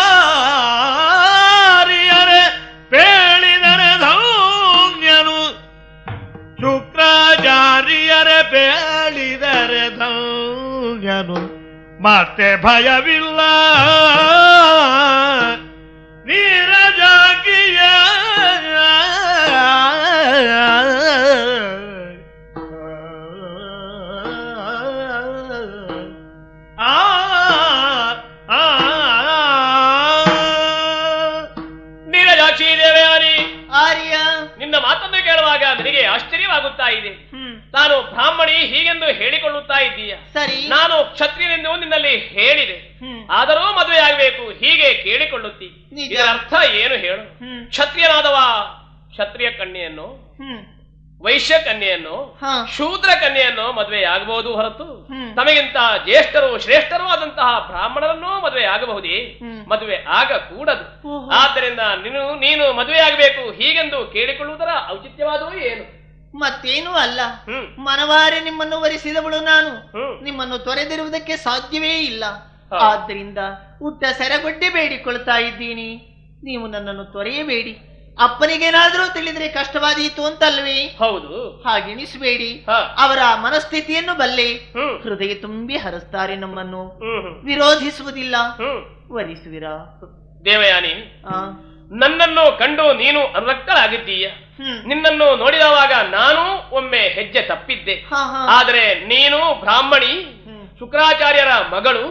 ಪೇಳಿದರೆ ಧೌನ್ಯನು ಶುಕ್ರಾಚಾರ್ಯರೇ ಪೇಳಿದರೆ ಧೌನ್ಯನು ಮತ್ತೆ ಭಯವಿಲ್ಲ ನೀರಜಾಕಿಯ ನೀರಜಾಕ್ಷಿ ದೇವಯಾನಿ, ಆರ್ಯ, ನಿನ್ನ ಮಾತನ್ನು ಕೇಳುವಾಗ ನನಗೆ ಆಶ್ಚರ್ಯವಾಗುತ್ತಾ ಇದೆ. ನಾನು ಬ್ರಾಹ್ಮಣಿ ಹೀಗೆಂದು ಹೇಳಿಕೊಳ್ಳುತ್ತಾ ಇದ್ದೀಯ. ಸರಿ, ನಾನು ಕ್ಷತ್ರಿಯನೆಂದು ನಿನ್ನಲ್ಲಿ ಹೇಳಿದೆ, ಆದರೂ ಮದುವೆ ಆಗಬೇಕು ಹೀಗೆ ಕೇಳಿಕೊಳ್ಳುತ್ತಿ. ಇದರ ಅರ್ಥ ಏನು ಹೇಳು? ಕ್ಷತ್ರಿಯನಾದವ ಕ್ಷತ್ರಿಯ ಕನ್ಯೆಯನ್ನು, ವೈಶ್ಯ ಕನ್ಯೆಯನ್ನು, ಶೂದ್ರ ಕನ್ಯೆಯನ್ನು ಮದುವೆ ಆಗಬಹುದು ಹೊರತು ತಮಗಿಂತ ಜ್ಯೇಷ್ಠರು ಶ್ರೇಷ್ಠರು ಆದಂತಹ ಬ್ರಾಹ್ಮಣರನ್ನು ಮದುವೆ ಆಗಬಹುದೇ? ಮದುವೆ ಆಗಕೂಡದು. ಆದ್ದರಿಂದ ನೀನು ಮದುವೆ ಆಗಬೇಕು ಹೀಗೆಂದು ಕೇಳಿಕೊಳ್ಳುವುದರ ಔಚಿತ್ಯವಾದವು ಏನು? ಮತ್ತೇನೂ ಅಲ್ಲ, ಮನವಾರೆ ನಿಮ್ಮನ್ನು ವರಿಸಿದವಳು ನಾನು. ನಿಮ್ಮನ್ನು ತೊರೆದಿರುವುದಕ್ಕೆ ಸಾಧ್ಯವೇ ಇಲ್ಲ. ಆದ್ದರಿಂದ ಉಟ್ಟ ಸೆರಗೊಡ್ಡೆ ಬೇಡಿಕೊಳ್ತಾ ಇದ್ದೀನಿ, ನೀವು ನನ್ನನ್ನು ತೊರೆಯಬೇಡಿ. ಅಪ್ಪನಿಗೇನಾದ್ರೂ ತಿಳಿದ್ರೆ ಕಷ್ಟವಾದೀತು ಅಂತಲ್ವೇ? ಹೌದು, ಹಾಗೆಣಿಸಬೇಡಿ. ಅವರ ಮನಸ್ಥಿತಿಯನ್ನು ಬಲ್ಲೆ, ಹೃದಯ ತುಂಬಿ ಹರಿಸ್ತಾರೆ ನಮ್ಮನ್ನು, ವಿರೋಧಿಸುವುದಿಲ್ಲ. ವರಿಸುವಿರಾ? ದೇವಯಾನಿ, ನನ್ನನ್ನು ಕಂಡು ನೀನು ಅನುರಕ್ತಳಾಗಿದ್ದೀಯ. ನಿನ್ನನ್ನು ನೋಡಿದವಾಗ ನಾನು ಒಮ್ಮೆ ಹೆಜ್ಜೆ ತಪ್ಪಿದ್ದೆ. ಆದರೆ ನೀನು ಬ್ರಾಹ್ಮಣಿ, ಶುಕ್ರಾಚಾರ್ಯರ ಮಗಳು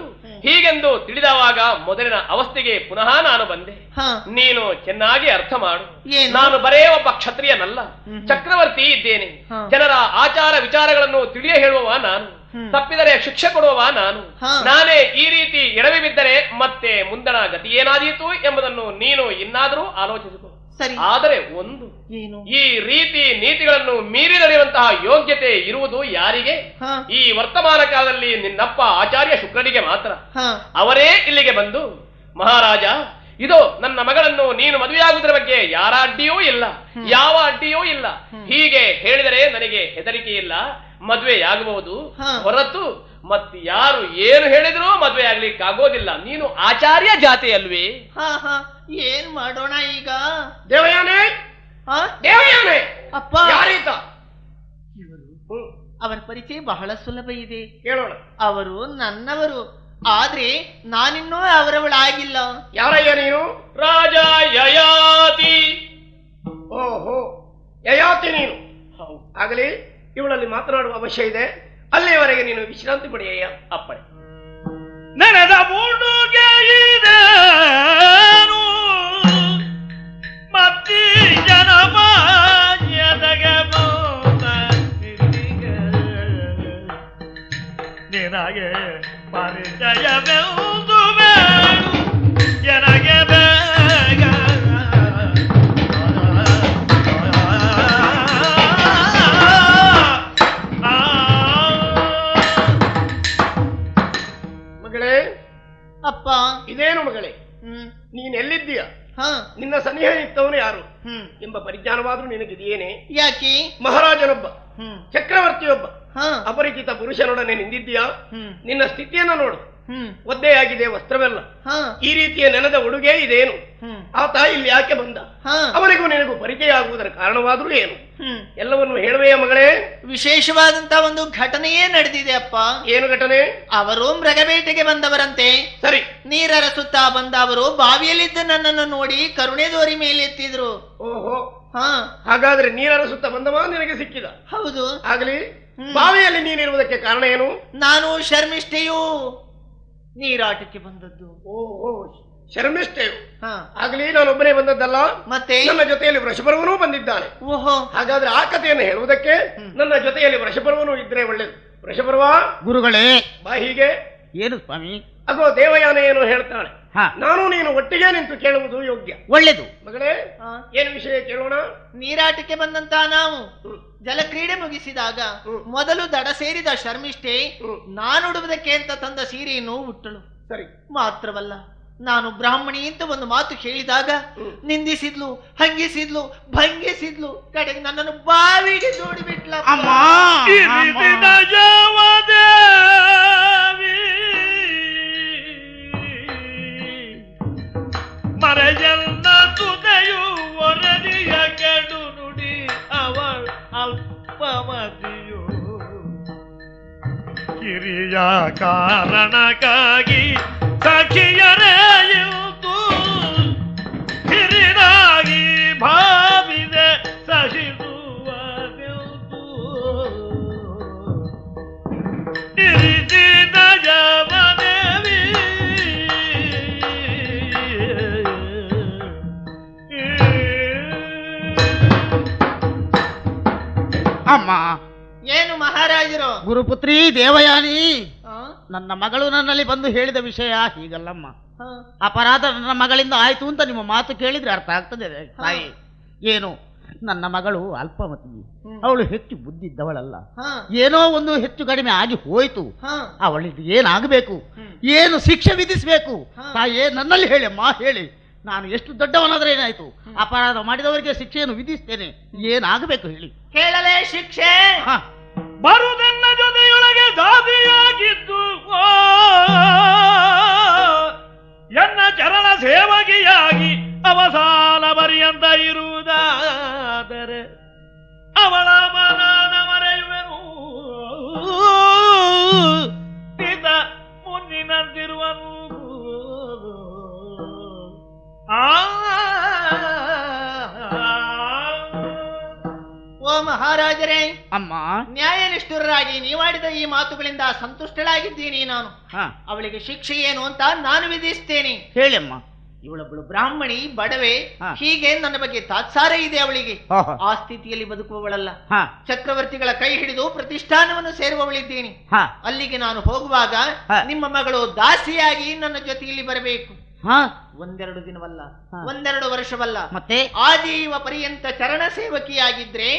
ಹೀಗೆಂದು ತಿಳಿದವಾಗ ಮೊದಲಿನ ಅವಸ್ಥೆಗೆ ಪುನಃ ನಾನು ಬಂದೆ. ನೀನು ಚೆನ್ನಾಗಿ ಅರ್ಥ ಮಾಡು, ನಾನು ಬರೇ ಒಬ್ಬ ಕ್ಷತ್ರಿಯನಲ್ಲ, ಚಕ್ರವರ್ತಿ ಇದ್ದೇನೆ. ಜನರ ಆಚಾರ ವಿಚಾರಗಳನ್ನು ತಿಳಿಯ ಹೇಳುವವ ನಾನು, ತಪ್ಪಿದರೆ ಶಿಕ್ಷೆ ಕೊಡುವವ ನಾನು. ನಾನೇ ಈ ರೀತಿ ಎಡವಿ ಬಿದ್ದರೆ ಮತ್ತೆ ಮುಂದಣ ಗತಿ ಏನಾದೀತು ಎಂಬುದನ್ನು ನೀನು ಇನ್ನಾದರೂ ಆಲೋಚಿಸಿಕೊ. ಆದರೆ ಒಂದು, ಈ ರೀತಿ ನೀತಿಗಳನ್ನು ಮೀರಿ ನಡೆಯುವಂತಹ ಯೋಗ್ಯತೆ ಇರುವುದು ಯಾರಿಗೆ? ಈ ವರ್ತಮಾನ ಕಾಲದಲ್ಲಿ ನಿನ್ನಪ್ಪ ಆಚಾರ್ಯ ಶುಕ್ರನಿಗೆ ಮಾತ್ರ. ಅವರೇ ಇಲ್ಲಿಗೆ ಬಂದು, ಮಹಾರಾಜ, ಇದು ನನ್ನ ಮಗಳನ್ನು ನೀನು ಮದುವೆಯಾಗುವುದರ ಬಗ್ಗೆ ಯಾರ ಅಡ್ಡಿಯೂ ಇಲ್ಲ, ಯಾವ ಅಡ್ಡಿಯೂ ಇಲ್ಲ ಹೀಗೆ ಹೇಳಿದರೆ ನನಗೆ ಹೆದರಿಕೆ ಇಲ್ಲ, ಮದುವೆಯಾಗಬಹುದು ಹೊರತು ಮತ್ತೆ ಯಾರು ಏನು ಹೇಳಿದ್ರೂ ಮದುವೆ ಆಗ್ಲಿಕ್ಕಾಗೋದಿಲ್ಲ. ನೀನು ಆಚಾರ್ಯ ಜಾತಿ ಅಲ್ವೇ? ಏನ್ ಮಾಡೋಣ ಈಗ? ದೇವಯಾನೆ, ದೇವಯಾನೆ, ಅಪ್ಪ, ಯಾರೀತ? ಅವರ ಪರಿಚಯ ಬಹಳ ಸುಲಭ ಇದೆ, ಕೇಳೋಣ. ಅವರು ನನ್ನವರು, ಆದ್ರೆ ನಾನಿನ್ನೂ ಅವರವಳಾಗಿಲ್ಲ. ಯಾರಯ್ಯ ನೀನು? ರಾಜ ಯಯಾತಿ. ಓಹೋ, ಯಯಾತಿ ನೀನು? ಆಗಲಿ. ಇವಳಲ್ಲಿ ಮಾತನಾಡುವ ಅವಶ್ಯ ಇದೆ. ಅಲ್ಲಿಯವರೆಗೆ ನೀನು ವಿಶ್ರಾಂತಿ ಪಡೆಯ ಅಪ್ಪಣೆ. ನೆನೆದ ಮೂಡುಗೆ ಇದೇನು ಮತ್ತಿ ಜನಮಾಯದಗೆ ನಿನಗೆ ಪರಿಚಯವೆಂದು ಬೇಡು ಎನಗೆ ಬೇಗ ಮಗಳೇ. ಅಪ್ಪ. ಇದೇನು ಮಗಳೇ, ನೀನ್ ಎಲ್ಲಿದ್ದೀಯ? ನಿನ್ನ ಸನಿಹ ನಿಂತವನು ಯಾರು ಎಂಬ ಪರಿಜ್ಞಾನವಾದ್ರೂ ನಿನಗಿದೆಯೇನೆ? ಯಾಕೆ? ಮಹಾರಾಜನೊಬ್ಬ, ಚಕ್ರವರ್ತಿಯೊಬ್ಬ ಅಪರಿಚಿತ ಪುರುಷನೊಡನೆ ನಿಂದಿದ್ದೀಯಾ? ನಿನ್ನ ಸ್ಥಿತಿಯನ್ನು ನೋಡು. ಒದ್ದೆಯಾಗಿದೆ ವಸ್ತ್ರವೆಲ್ಲ. ಈ ರೀತಿಯ ನೆನದ ಉಡುಗೆ ಇದೇನು? ಆತ ಇಲ್ಲಿ ಯಾಕೆ ಬಂದ? ಅವನಿಗೂ ನಿನಗೂ ಪರಿಚಯ ಆಗುವುದರ ಕಾರಣವಾದ್ರೂ ಏನು? ಎಲ್ಲವನ್ನು ಹೇಳುವೆಯ ಮಗಳೇ? ವಿಶೇಷವಾದಂತ ಒಂದು ಘಟನೆಯೇ ನಡೆದಿದೆ ಅಪ್ಪ. ಏನು ಘಟನೆ? ಅವರು ಮೃಗಬೇಟೆಗೆ ಬಂದವರಂತೆ. ಸರಿ. ನೀರರಸುತ್ತಾ ಬಂದ ಅವರು ಬಾವಿಯಲ್ಲಿದ್ದ ನನ್ನನ್ನು ನೋಡಿ ಕರುಣೆ ದೋರಿ ಮೇಲೆ ಎತ್ತಿದ್ರು. ಓಹೋ, ಹಾಗಾದ್ರೆ ನೀರರಸುತ್ತಾ ಬಂದವ ನಿನಗೆ ಸಿಕ್ಕಿದ? ಹೌದು. ಆಗಲಿ. ಬಾವಿಯಲ್ಲಿ ನೀನಿರುವುದಕ್ಕೆ ಕಾರಣ ಏನು? ನಾನು ಶರ್ಮಿಷ್ಠೆಯು ನೀರಾಟಕ್ಕೆ ಬಂದದ್ದು. ಓಹೋ, ಶರ್ಮಿಷ್ಠೆಯು. ಆಗಲಿ, ನಾನೊಬ್ಬನೇ ಬಂದದ್ದಲ್ಲ, ಮತ್ತೆ ನನ್ನ ಜೊತೆಯಲ್ಲಿ ವೃಷಭರ್ವನೂ ಬಂದಿದ್ದಾನೆ. ಓಹೋ, ಹಾಗಾದ್ರೆ ಆ ಕಥೆಯನ್ನು ಹೇಳುವುದಕ್ಕೆ ನನ್ನ ಜೊತೆಯಲ್ಲಿ ವೃಷಭರ್ವನೂ ಇದ್ರೆ ಒಳ್ಳೇದು. ವೃಷಭರ್ವ ಗುರುಗಳೇ. ಬಾ ಹೀಗೆ. ಏನು ಸ್ವಾಮಿ? ಅಗೋ ದೇವಯಾನ ಏನು ಹೇಳ್ತಾಳೆ. ನಾನು ನೀನು ಒಟ್ಟಿಗೆ ನಿಂತು ಕೇಳುವುದು ಯೋಗ್ಯ. ಒಳ್ಳೇದು. ಮಗಳೇ, ಏನು ವಿಷಯ ಕೇಳೋಣ? ನೀರಾಟಕ್ಕೆ ಬಂದಂತ ನಾವು ಜಲಕ್ರೀಡೆ ಮುಗಿಸಿದಾಗ ಮೊದಲು ದಡ ಸೇರಿದ ಶರ್ಮಿಷ್ಠೆ ನಾನುಡುವುದಕ್ಕೆ ಅಂತ ತಂದ ಸೀರೆಯನ್ನು ಉಟ್ಟಳು. ಸರಿ. ಮಾತ್ರವಲ್ಲ, ನಾನು ಬ್ರಾಹ್ಮಣಿ ಅಂತ ಒಂದು ಮಾತು ಹೇಳಿದಾಗ ನಿಂದಿಸಿದ್ಲು, ಹಂಗಿಸಿದ್ಲು, ಭಂಗಿಸಿದ್ಲು. ಕಡೆಗೆ ನನ್ನನ್ನು ಬಾವಿಗೆ ಜೋಡಿಬಿಟ್ಲ. ಮರೆಯಲ್ಲ ತುದೆಯು ಒರದಿಯ ಕೆಡು ನುಡಿ ಅವಳ ಅಲ್ಪಮತಿಯು ಕಿರಿಯ ಕಾರಣಕ್ಕಾಗಿ ಸಖಿಯರೆಯುವುದು ಹಿರಿದಾಗಿ ಭಾವಿದೆ ಸಹಿಸುವುದೆಂದು ಇರಿಸಿದ ಜವದೇವಿ ಅಮ್ಮ. ಏನು ಮಹಾರಾಜರು? ಗುರುಪುತ್ರಿ ದೇವಯಾನಿ, ನನ್ನ ಮಗಳು ನನ್ನಲ್ಲಿ ಬಂದು ಹೇಳಿದ ವಿಷಯ ಹೀಗಲ್ಲಮ್ಮ. ಅಪರಾಧ ನನ್ನ ಮಗಳಿಂದ ಆಯ್ತು ಅಂತ ನಿಮ್ಮ ಮಾತು ಕೇಳಿದ್ರೆ ಅರ್ಥ ಆಗ್ತದೆ ತಾಯಿ. ಏನು, ನನ್ನ ಮಗಳು ಅಲ್ಪಮತಿ, ಅವಳು ಹೆಚ್ಚು ಬುದ್ಧಿದ್ದವಳಲ್ಲ. ಏನೋ ಒಂದು ಹೆಚ್ಚು ಕಡಿಮೆ ಆಗಿ ಹೋಯ್ತು, ಅವಳಿಗೆ ಏನಾಗಬೇಕು, ಏನು ಶಿಕ್ಷೆ ವಿಧಿಸಬೇಕು ತಾಯೇ ನನ್ನಲ್ಲಿ ಹೇಳಿ ಅಮ್ಮ, ಹೇಳಿ. ನಾನು ಎಷ್ಟು ದೊಡ್ಡವನಾದ್ರೆ ಏನಾಯ್ತು, ಅಪರಾಧ ಮಾಡಿದವರಿಗೆ ಶಿಕ್ಷೆಯನ್ನು ವಿಧಿಸ್ತೇನೆ. ಏನಾಗಬೇಕು ಹೇಳಿ. ಕೇಳಲೇ ಶಿಕ್ಷೆ? ಬರುದನ್ನ ಜೊತೆಯೊಳಗೆ ಜಾತಿಯಾಗಿದ್ದು ಎನ್ನ ಚರಣ ಸೇವಕಿಯಾಗಿ ಅವಸಾನ ಪರ್ಯಂತ ಇರುವುದಾದರೆ ಅವಳ ಮನನ ಮರೆಯುವೆನು. ಪಿತ ಮುನ್ನಿನಂತಿರುವನು. ಓ ಮಹಾರಾಜರೇ, ಅಮ್ಮ, ನ್ಯಾಯನಿಷ್ಠುರರಾಗಿ ನೀವಾಡಿದ ಈ ಮಾತುಗಳಿಂದ ಸಂತುಷ್ಟಳಾಗಿದ್ದೀನಿ ನಾನು. ಅವಳಿಗೆ ಶಿಕ್ಷೆ ಏನು ಅಂತ ನಾನು ವಿಧಿಸ್ತೇನೆ. ಹೇಳಿ ಅಮ್ಮ. ಇವಳೊಬ್ಬಳು ಬ್ರಾಹ್ಮಣಿ, ಬಡವೆ, ಹೀಗೆ ನನ್ನ ಬಗ್ಗೆ ತಾತ್ಸಾರ ಇದೆ ಅವಳಿಗೆ. ಆ ಸ್ಥಿತಿಯಲ್ಲಿ ಬದುಕುವವಳಲ್ಲ. ಚಕ್ರವರ್ತಿಗಳ ಕೈ ಹಿಡಿದು ಪ್ರತಿಷ್ಠಾನವನ್ನು ಸೇರುವವಳಿದ್ದೀನಿ. ಅಲ್ಲಿಗೆ ನಾನು ಹೋಗುವಾಗ ನಿಮ್ಮ ಮಗಳು ದಾಸಿಯಾಗಿ ನನ್ನ ಜೊತೆಯಲ್ಲಿ ಬರಬೇಕು. ಒಂದೆರಡು ದಿನವಲ್ಲ, ಒಂದೆರಡು ವರ್ಷವಲ್ಲ, ಮತ್ತೆ ಆಜೀವ ಪರ್ಯಂತ ಚರಣ ಸೇವಕಿಯಾಗಿದ್ರೆ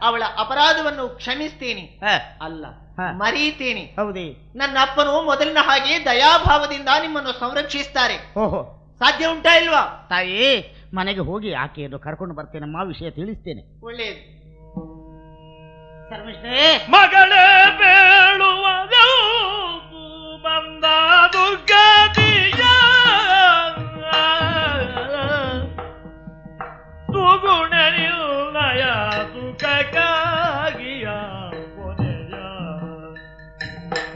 ಅವಳ ಅಪರಾಧವನ್ನು ಕ್ಷಮಿಸ್ತೇನೆ, ಅಲ್ಲ ಮರೀತೇನೆ. ಹೌದೇ? ನನ್ನ ಅಪ್ಪನು ಮೊದಲಿನ ಹಾಗೆ ದಯಾಭಾವದಿಂದ ನಿಮ್ಮನ್ನು ಸಂರಕ್ಷಿಸ್ತಾರೆ. ಸಾಧ್ಯ ಉಂಟಾ ಇಲ್ವಾ? ತಾಯಿ, ಮನೆಗೆ ಹೋಗಿ ಆಕೆಯನ್ನು ಕರ್ಕೊಂಡು ಬರ್ತೇನಮ್ಮ, ವಿಷಯ ತಿಳಿಸ್ತೇನೆ. ಒಳ್ಳೆಯದು. ಮಗಳೇ ಬೇಳುವ ಬಂದ ದುರ್ಗತಿಯ ಸುಗುಣನಿಲ್ಲಯ ಸುಖಕ್ಕಾಗಿಯ ಕೊನೆಯ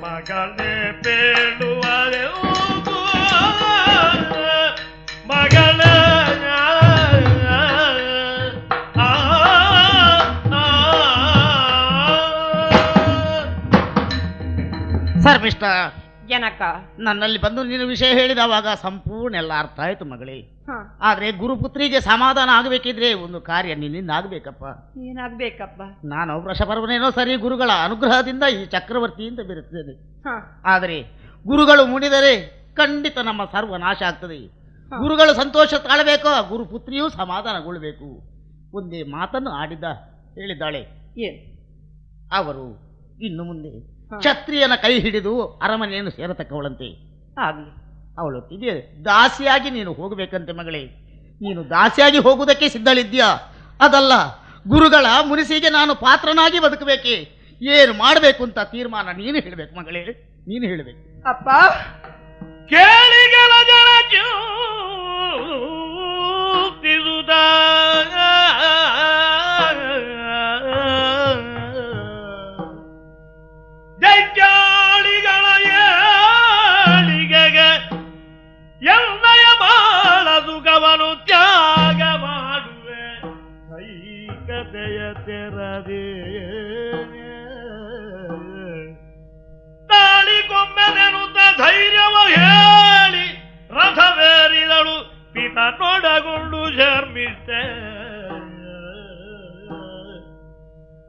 ಮಗಳೇ ಬೇಳುವ ಮಗಳ ಜನಕ ನನ್ನಲ್ಲಿ ಬಂದು ನೀನು ವಿಷಯ ಹೇಳಿದವಾಗ ಸಂಪೂರ್ಣ ಎಲ್ಲ ಅರ್ಥ ಆಯ್ತು ಮಗಳೇ. ಆದ್ರೆ ಗುರುಪುತ್ರಿಗೆ ಸಮಾಧಾನ ಆಗಬೇಕಿದ್ರೆ ಒಂದು ಕಾರ್ಯ ನಿನ್ನಿಂದ ಆಗ್ಬೇಕಪ್ಪ. ಏನಾಗ್ಬೇಕಪ್ಪ? ನಾನು ವೃಷಪರ್ವನೇನೋ ಸರಿ, ಗುರುಗಳ ಅನುಗ್ರಹದಿಂದ ಈ ಚಕ್ರವರ್ತಿಯಿಂದ ಬರುತ್ತೇನೆ. ಆದರೆ ಗುರುಗಳು ಮುನಿದರೆ ಖಂಡಿತ ನಮ್ಮ ಸರ್ವನಾಶ ಆಗ್ತದೆ. ಗುರುಗಳು ಸಂತೋಷ ತಾಳಬೇಕು, ಗುರುಪುತ್ರಿಯೂ ಸಮಾಧಾನಗೊಳ್ಳಬೇಕು. ಒಂದೇ ಮಾತನ್ನು ಹೇಳಿದ್ದಾಳೆ. ಏನು? ಅವರು ಇನ್ನು ಮುಂದೆ ಕ್ಷತ್ರಿಯನ ಕೈ ಹಿಡಿದು ಅರಮನೆಯನ್ನು ಸೇರತಕ್ಕವಳಂತೆ. ಆಗ್ಲಿ, ಅವಳೊಟ್ಟಿಗೆ ದಾಸಿಯಾಗಿ ನೀನು ಹೋಗಬೇಕಂತೆ ಮಗಳೇ. ನೀನು ದಾಸಿಯಾಗಿ ಹೋಗುವುದಕ್ಕೆ ಸಿದ್ಧಳಿದ್ಯಾ? ಅದಲ್ಲ, ಗುರುಗಳ ಮುನಿಸಿಗೆ ನಾನು ಪಾತ್ರನಾಗಿ ಬದುಕಬೇಕೆ? ಏನು ಮಾಡಬೇಕು ಅಂತ ತೀರ್ಮಾನ ನೀನು ಹೇಳಬೇಕು ಮಗಳೇ, ನೀನು ಹೇಳಬೇಕು. ಅಪ್ಪ ಕೇಳಿಗಳ ಜನ ಜೈಜಾಳಿಗಳ ಏಳಿಗೆಗೆ ಎಲ್ಲಯ ಬಾಳ ಸುಖವನು ತ್ಯಾಗ ಮಾಡುವೆ ಕೈಕತೆಯ ತೆರದೇ ತಾಳಿಗೊಮ್ಮೆನೆನುತ್ತ ಧೈರ್ಯವ ಹೇಳಿ ರಥವೇರಿದಳು ಪಿತ ನೋಡಗೊಂಡು ಶರ್ಮಿಷ್ಟೆ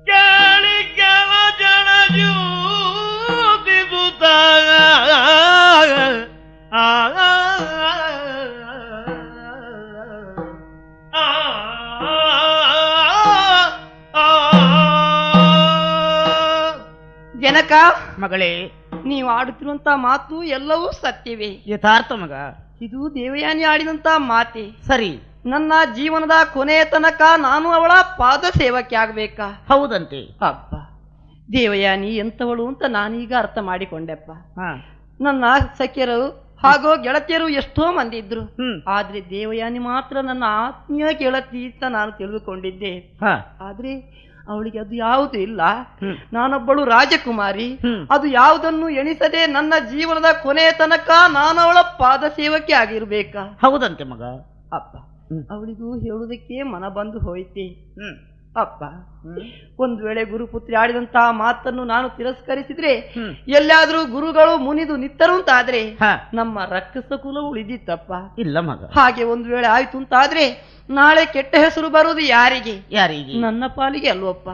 ಕೇಳಿ ಕೆಲ ಜನ ಜೂತಿಸುತ್ತ ಜನಕ ಮಗಳೇ, ನೀವು ಆಡುತ್ತಿರುವಂತ ಮಾತು ಎಲ್ಲವೂ ಸತ್ಯವೇ, ಯಥಾರ್ಥ ಮಗ. ಇದು ದೇವಯಾನಿ ಆಡಿದಂತ ಮಾತೆ ಸರಿ. ನನ್ನ ಜೀವನದ ಕೊನೆಯ ತನಕ ನಾನು ಅವಳ ಪಾದ ಸೇವಕ್ಕೆ ಆಗ್ಬೇಕಾ? ಹೌದಂತೆ. ಅಪ್ಪ, ದೇವಯಾನಿ ಎಂತವಳು ಅಂತ ನಾನೀಗ ಅರ್ಥ ಮಾಡಿಕೊಂಡೆಪ್ಪ. ಹಾ, ನನ್ನ ಸಖ್ಯರು ಹಾಗೂ ಗೆಳತಿಯರು ಎಷ್ಟೋ ಮಂದಿ ಇದ್ರು, ಆದ್ರೆ ದೇವಯಾನಿ ಮಾತ್ರ ನನ್ನ ಆತ್ಮೀಯ ಗೆಳತಿ ಅಂತ ನಾನು ತಿಳಿದುಕೊಂಡಿದ್ದೆ. ಆದ್ರೆ ಅವಳಿಗೆ ಅದು ಯಾವುದು ಇಲ್ಲ. ನಾನೊಬ್ಬಳು ರಾಜಕುಮಾರಿ, ಅದು ಯಾವುದನ್ನು ಎಣಿಸದೆ ನನ್ನ ಜೀವನದ ಕೊನೆಯ ತನಕ ನಾನು ಅವಳ ಪಾದ ಸೇವಕ್ಕೆ ಆಗಿರ್ಬೇಕಾ? ಹೌದಂತೆ ಮಗ. ಅಪ್ಪ, ಅವಳಿಗೂ ಹೇಳುವುದಕ್ಕೆ ಮನ ಬಂದು ಹೋಯ್ತೆ. ಅಪ್ಪ, ಒಂದು ವೇಳೆ ಗುರುಪುತ್ರಿ ಆಡಿದಂತಹ ಮಾತನ್ನು ನಾನು ತಿರಸ್ಕರಿಸಿದ್ರೆ, ಎಲ್ಲಾದ್ರೂ ಗುರುಗಳು ಮುನಿದು ನಿತ್ತರು ಅಂತಾದ್ರೆ ನಮ್ಮ ರಕ್ಕಸ ಕುಲ ಉಳಿದಿತ್ತಪ್ಪ. ಇಲ್ಲ ಮಗ. ಹಾಗೆ ಒಂದು ವೇಳೆ ಆಯ್ತು ಅಂತಾದ್ರೆ ನಾಳೆ ಕೆಟ್ಟ ಹೆಸರು ಬರುವುದು ಯಾರಿಗೆ? ಯಾರಿಗೆ? ನನ್ನ ಪಾಲಿಗೆ ಅಲ್ವಪ್ಪ.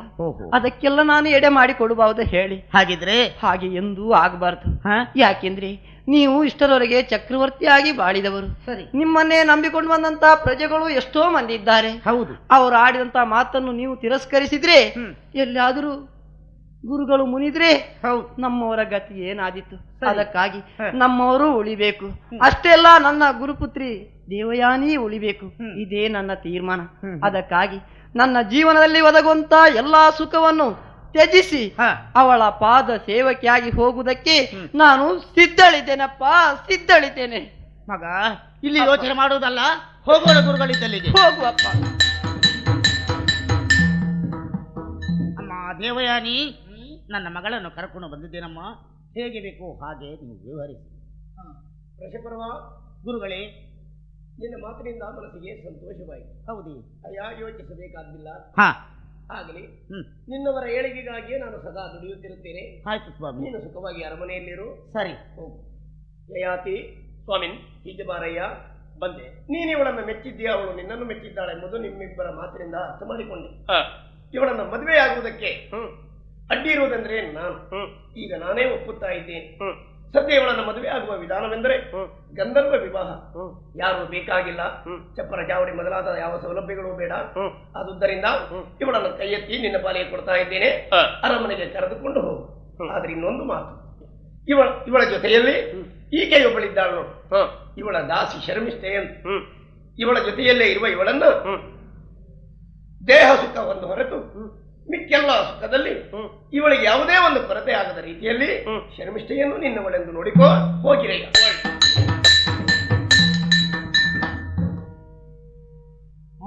ಅದಕ್ಕೆಲ್ಲ ನಾನು ಎಡೆ ಮಾಡಿ ಕೊಡಬಹುದು ಹೇಳಿ. ಹಾಗಿದ್ರೆ ಹಾಗೆ ಎಂದೂ ಆಗಬಾರ್ದು. ಯಾಕೆಂದ್ರೆ ನೀವು ಇಷ್ಟರವರೆಗೆ ಚಕ್ರವರ್ತಿಯಾಗಿ ಬಾಳಿದವರು. ಸರಿ. ನಿಮ್ಮನ್ನೇ ನಂಬಿಕೊಂಡು ಬಂದಂತ ಪ್ರಜೆಗಳು ಎಷ್ಟೋ ಮಂದಿ ಇದ್ದಾರೆ. ಹೌದು. ಅವರು ಆಡಿದಂತ ಮಾತನ್ನು ನೀವು ತಿರಸ್ಕರಿಸಿದ್ರೆ, ಎಲ್ಲಾದರೂ ಗುರುಗಳು ಮುನಿದ್ರೆ ನಮ್ಮವರ ಗತಿ ಏನಾದಿತ್ತು? ಅದಕ್ಕಾಗಿ ನಮ್ಮವರು ಉಳಿಬೇಕು. ಅಷ್ಟೆಲ್ಲ ನನ್ನ ಗುರುಪುತ್ರಿ ದೇವಯಾನಿ ಉಳಿಬೇಕು. ಇದೇ ನನ್ನ ತೀರ್ಮಾನ. ಅದಕ್ಕಾಗಿ ನನ್ನ ಜೀವನದಲ್ಲಿ ಒದಗುವಂತ ಎಲ್ಲಾ ಸುಖವನ್ನು ತ್ಯಜಿಸಿ ಅವಳ ಪಾದ ಸೇವಕಿಯಾಗಿ ಹೋಗುವುದಕ್ಕೆ ನಾನು ಸಿದ್ಧಳಿದ್ದೇನಪ್ಪ, ಸಿದ್ಧಳಿದ್ದೇನೆ. ಮಗ, ಇಲ್ಲಿ ಯೋಚನೆ ಮಾಡುವುದಲ್ಲ, ಹೋಗೋಣ ಗುರುಗಳಿದ್ದಲ್ಲಿಗೆ. ಹೋಗುವಪ್ಪ. ಅಮ್ಮ ದೇವಯಾನಿ, ನನ್ನ ಮಗಳನ್ನು ಕರ್ಕೊಂಡು ಬಂದಿದ್ದೇನಮ್ಮ. ಹೇಗೆ ಬೇಕು ಹಾಗೆ ನೀವು ವಿವರಿಸಿ. ವೃಷಪರ್ವ, ಗುರುಗಳೇ, ನಿನ್ನ ಮಾತಿನಿಂದ ಮನಸ್ಸಿಗೆ ಸಂತೋಷವಾಯಿತು. ಹೌದು. ಯೋಚಿಸಬೇಕಾದಿಲ್ಲ. ಹಾ, ಆಗಲಿ. ನಿನ್ನವರ ಏಳಿಗೆಗಾಗಿಯೇ ನಾನು ಸದಾ ದುಡಿಯುತ್ತಿರುತ್ತೇನೆ. ಆಯ್ತು ಸ್ವಾಮಿ. ನೀನು ಸುಖವಾಗಿ ಅರಮನೆಯಲ್ಲಿರು. ಸರಿ. ಹೋಗು. ಯಯಾತಿ, ಸ್ವಾಮಿನ್, ಹೀಗೆ ಬಾರಯ್ಯ. ಬಂದೆ. ನೀನು ಇವಳನ್ನು ಮೆಚ್ಚಿದ್ದೀಯ, ಅವಳು ನಿನ್ನನ್ನು ಮೆಚ್ಚಿದ್ದಾಳೆ ಎಂಬುದು ನಿಮ್ಮಿಬ್ಬರ ಮಾತಿನಿಂದ ಅರ್ಥ ಮಾಡಿಕೊಂಡೆ. ಇವಳನ್ನು ಮದುವೆಯಾಗುವುದಕ್ಕೆ ಅಡ್ಡಿ ಇರುವುದೆಂದ್ರೆ ನಾನು. ಈಗ ನಾನೇ ಒಪ್ಪುತ್ತಾ ಇದ್ದೇನೆ. ಸದ್ಯ ಇವಳನ್ನು ಮದುವೆ ಆಗುವ ವಿಧಾನವೆಂದರೆ ಗಂಧರ್ವ ವಿವಾಹ. ಯಾರು ಬೇಕಾಗಿಲ್ಲ, ಚಪ್ಪರ ಚಾವಡಿ ಮೊದಲಾದ ಯಾವ ಸೌಲಭ್ಯಗಳು ಬೇಡ. ಆದುದರಿಂದ ಇವಳನ್ನು ಕೈ ಎತ್ತಿ ನಿನ್ನ ಪಾಲಿಗೆ ಕೊಡ್ತಾ ಇದ್ದೇನೆ. ಅರಮನೆಗೆ ಕರೆದುಕೊಂಡು ಹೋಗು. ಆದ್ರೆ ಇನ್ನೊಂದು ಮಾತು, ಇವಳ ಜೊತೆಯಲ್ಲಿ ಈಕೆಯೊಬ್ಬಳಿದ್ದಾಳು ನೋಡು, ಇವಳ ದಾಸಿ ಶರ್ಮಿಷ್ಠೆ ಅಂತ. ಇವಳ ಜೊತೆಯಲ್ಲೇ ಇರುವ ಇವಳನ್ನು ದೇಹ ಸುಖವನ್ನು ಹೊರತು ಮಿಕ್ಕೆಲ್ಲ ಸುಖದಲ್ಲಿ ಇವಳಿಗೆ ಯಾವುದೇ ಒಂದು ಕೊರತೆ ಆಗದ ರೀತಿಯಲ್ಲಿ ಶರ್ಮಿಷ್ಠೆಯನ್ನು ನಿನ್ನವಳೆಂದು ನೋಡಿಕೋ. ಹೋಗಿರಯ್ಯ.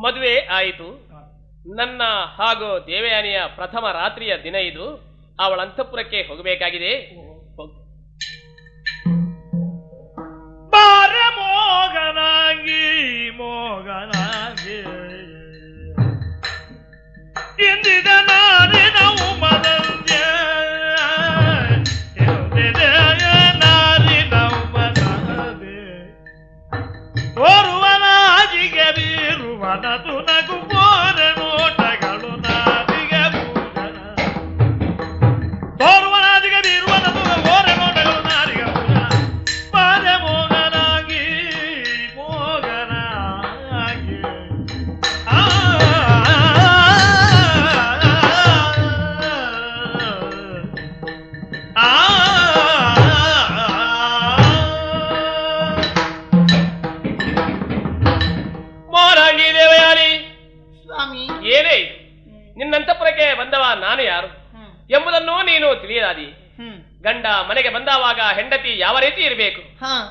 ಮದುವೆ ಆಯಿತು. ನನ್ನ ಹಾಗೂ ದೇವಯಾನಿಯ ಪ್ರಥಮ ರಾತ್ರಿಯ ದಿನ ಇದು. ಅವಳ ಅಂತಃಪುರಕ್ಕೆ ಹೋಗಬೇಕಾಗಿದೆ. ಬಾರೆ ಮೋಗನಾಗಿ ಮೋಗನಾಗಿ ಇಂದಿದ ನಾರಿನವು ಮದಂತೆ ಓರ್ವನಾಜಿಗೆ ಬೀರುವನ ತುನಗು ಬೋರೆ ನೋಟಗಳು ನಾದಿಗೆ ಪೂಜನ ಓರ್ವನಾಜಿಗೆ ಬೀರುವನ ತುನಗು ಬೋರೆ ನೋಟಗಳು ನಾದಿಗೆ ಪೂಜನ ಬಾರೆ ಮೋಗನಾಗಿ ಸ್ವಾಮಿ, ಏನೇ ಇದು? ನಿನ್ನಂತಪುರಕ್ಕೆ ಬಂದವ ನಾನು ಯಾರು ಎಂಬುದನ್ನು ನೀನು ತಿಳಿಯಲಾದಿ. ಗಂಡ ಮನೆಗೆ ಬಂದವಾಗ ಹೆಂಡತಿ ಯಾವ ರೀತಿ ಇರಬೇಕು,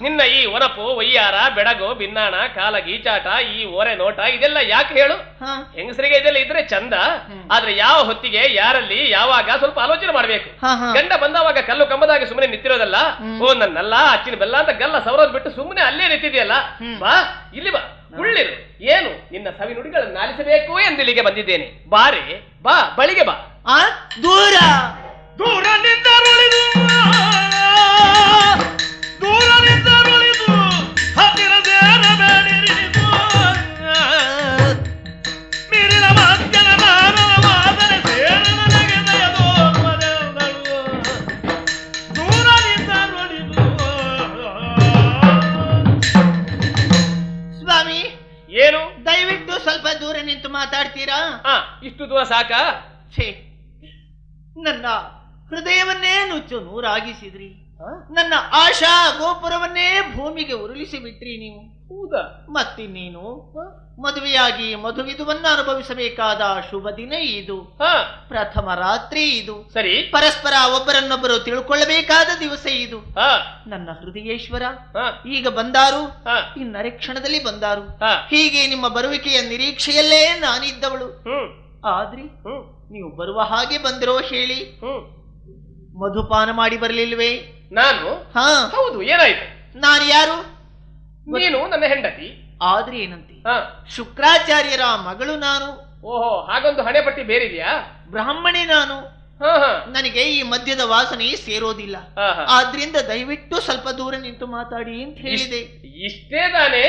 ನಿನ್ನ ಈ ಒನಪು ಒಯ್ಯಾರ ಬೆಡಗು ಬಿನ್ನಾಣ ಕಾಲ ಗೀಚಾಟ ಈ ಓರೆ ನೋಟ ಇದೆಲ್ಲ ಯಾಕೆ ಹೇಳು? ಹೆಂಗಸರಿಗೆ ಇದೆಲ್ಲ ಇದ್ರೆ ಚಂದ, ಆದ್ರೆ ಯಾವ ಹೊತ್ತಿಗೆ ಯಾರಲ್ಲಿ ಯಾವಾಗ ಸ್ವಲ್ಪ ಆಲೋಚನೆ ಮಾಡ್ಬೇಕು. ಗಂಡ ಬಂದವಾಗ ಕಲ್ಲು ಕಂಬದಾಗಿ ಸುಮ್ಮನೆ ನಿಂತಿರೋದಲ್ಲ, ಓ ನನ್ನಲ್ಲ ಅಚ್ಚಿನ ಬೆಲ್ಲ ಅಂತ ಗಲ್ಲ ಸವರೋದ್ ಬಿಟ್ಟು ಸುಮ್ಮನೆ ಅಲ್ಲೇ ನಿಂತಿದೆಯಲ್ಲ. ಬಾ ಇಲ್ಲಿ ಬಾ, ಉಳ್ಳಿರು. ಏನು ನಿನ್ನ ಸವಿ ನುಡಿಗಳನ್ನು ಆಲಿಸಬೇಕು ಎಂದು ಇಲ್ಲಿಗೆ ಬಂದಿದ್ದೇನೆ. ಬಾರೆ ಬಾ, ಬಳಿಗೆ ಬಾ. ದೂರ ದೂರ ನಿಂತರುಳಿದು ದೂರ ನಿಂತರುಳಿದು ಹತ್ತಿರ ಸೇರಬೇಡಿರಿದು ಮೀರಿನ ಮಧ್ಯನ ಮಾದನೆ ಸೇರ ನನಗೆ ದಯದೋರುವದೆಂದಳು. ದೂರ ನಿಂತರುಳಿದು. ಸ್ವಾಮಿ, ಏನು? ದಯವಿಟ್ಟು ಸ್ವಲ್ಪ ದೂರ ನಿಂತು ಮಾತಾಡ್ತೀರಾ? ಇಷ್ಟು ದೂರ ಸಾಕಾ? ಛೇ, ನನ್ನ ಹೃದಯವನ್ನೇ ನುಚ್ಚು ನೂರಾಗಿಸಿದ್ರಿ. ನನ್ನ ಆಶಾ ಗೋಪುರವನ್ನೇ ಭೂಮಿಗೆ ಉರುಳಿಸಿ ಬಿಟ್ರಿ ನೀವು. ಹೌದಾ? ಮತ್ತಿನ್ನೇನು, ಮದುವೆಯಾಗಿ ಮಧುವಿಧುವನ್ನು ಅನುಭವಿಸಬೇಕಾದ ಶುಭ ದಿನ ಇದು. ಪ್ರಥಮ ರಾತ್ರಿ ಇದು. ಸರಿ, ಪರಸ್ಪರ ಒಬ್ಬರನ್ನೊಬ್ಬರು ತಿಳ್ಕೊಳ್ಳಬೇಕಾದ ದಿವಸ ಇದು. ನನ್ನ ಹೃದಯೇಶ್ವರ ಈಗ ಬಂದಾರು, ಇನ್ನರೆ ಕ್ಷಣದಲ್ಲಿ ಬಂದಾರು. ಹೀಗೆ ನಿಮ್ಮ ಬರುವಿಕೆಯ ನಿರೀಕ್ಷೆಯಲ್ಲೇ ನಾನಿದ್ದವಳು. ಆದ್ರಿ ನೀವು ಬರುವ ಹಾಗೆ ಬಂದಿರೋ ಹೇಳಿ, ಮಧುಪಾನ ಮಾಡಿ ಬರಲಿಲ್ವೇ? ನಾನು? ಹೌದು. ಏನಾಯ್ತು? ನಾನು ಯಾರು? ನೀನು ನನ್ನ ಹೆಂಡತಿ. ಆದ್ರೆ ಏನಂತೆ, ಶುಕ್ರಾಚಾರ್ಯರ ಮಗಳು ನಾನು. ಓಹೋ, ಹಾಗೊಂದು ಹಣೆ ಪಟ್ಟಿ ಬೇರಿದೆಯಾ? ಬ್ರಾಹ್ಮಣಿ ನಾನು. ನನಗೆ ಈ ಮದ್ಯದ ವಾಸನೆ ಸೇರೋದಿಲ್ಲ. ಆದ್ರಿಂದ ದಯವಿಟ್ಟು ಸ್ವಲ್ಪ ದೂರ ನಿಂತು ಮಾತಾಡಿ ಅಂತ ಹೇಳಿದೆ. ಇಷ್ಟೇ ತಾನೇ?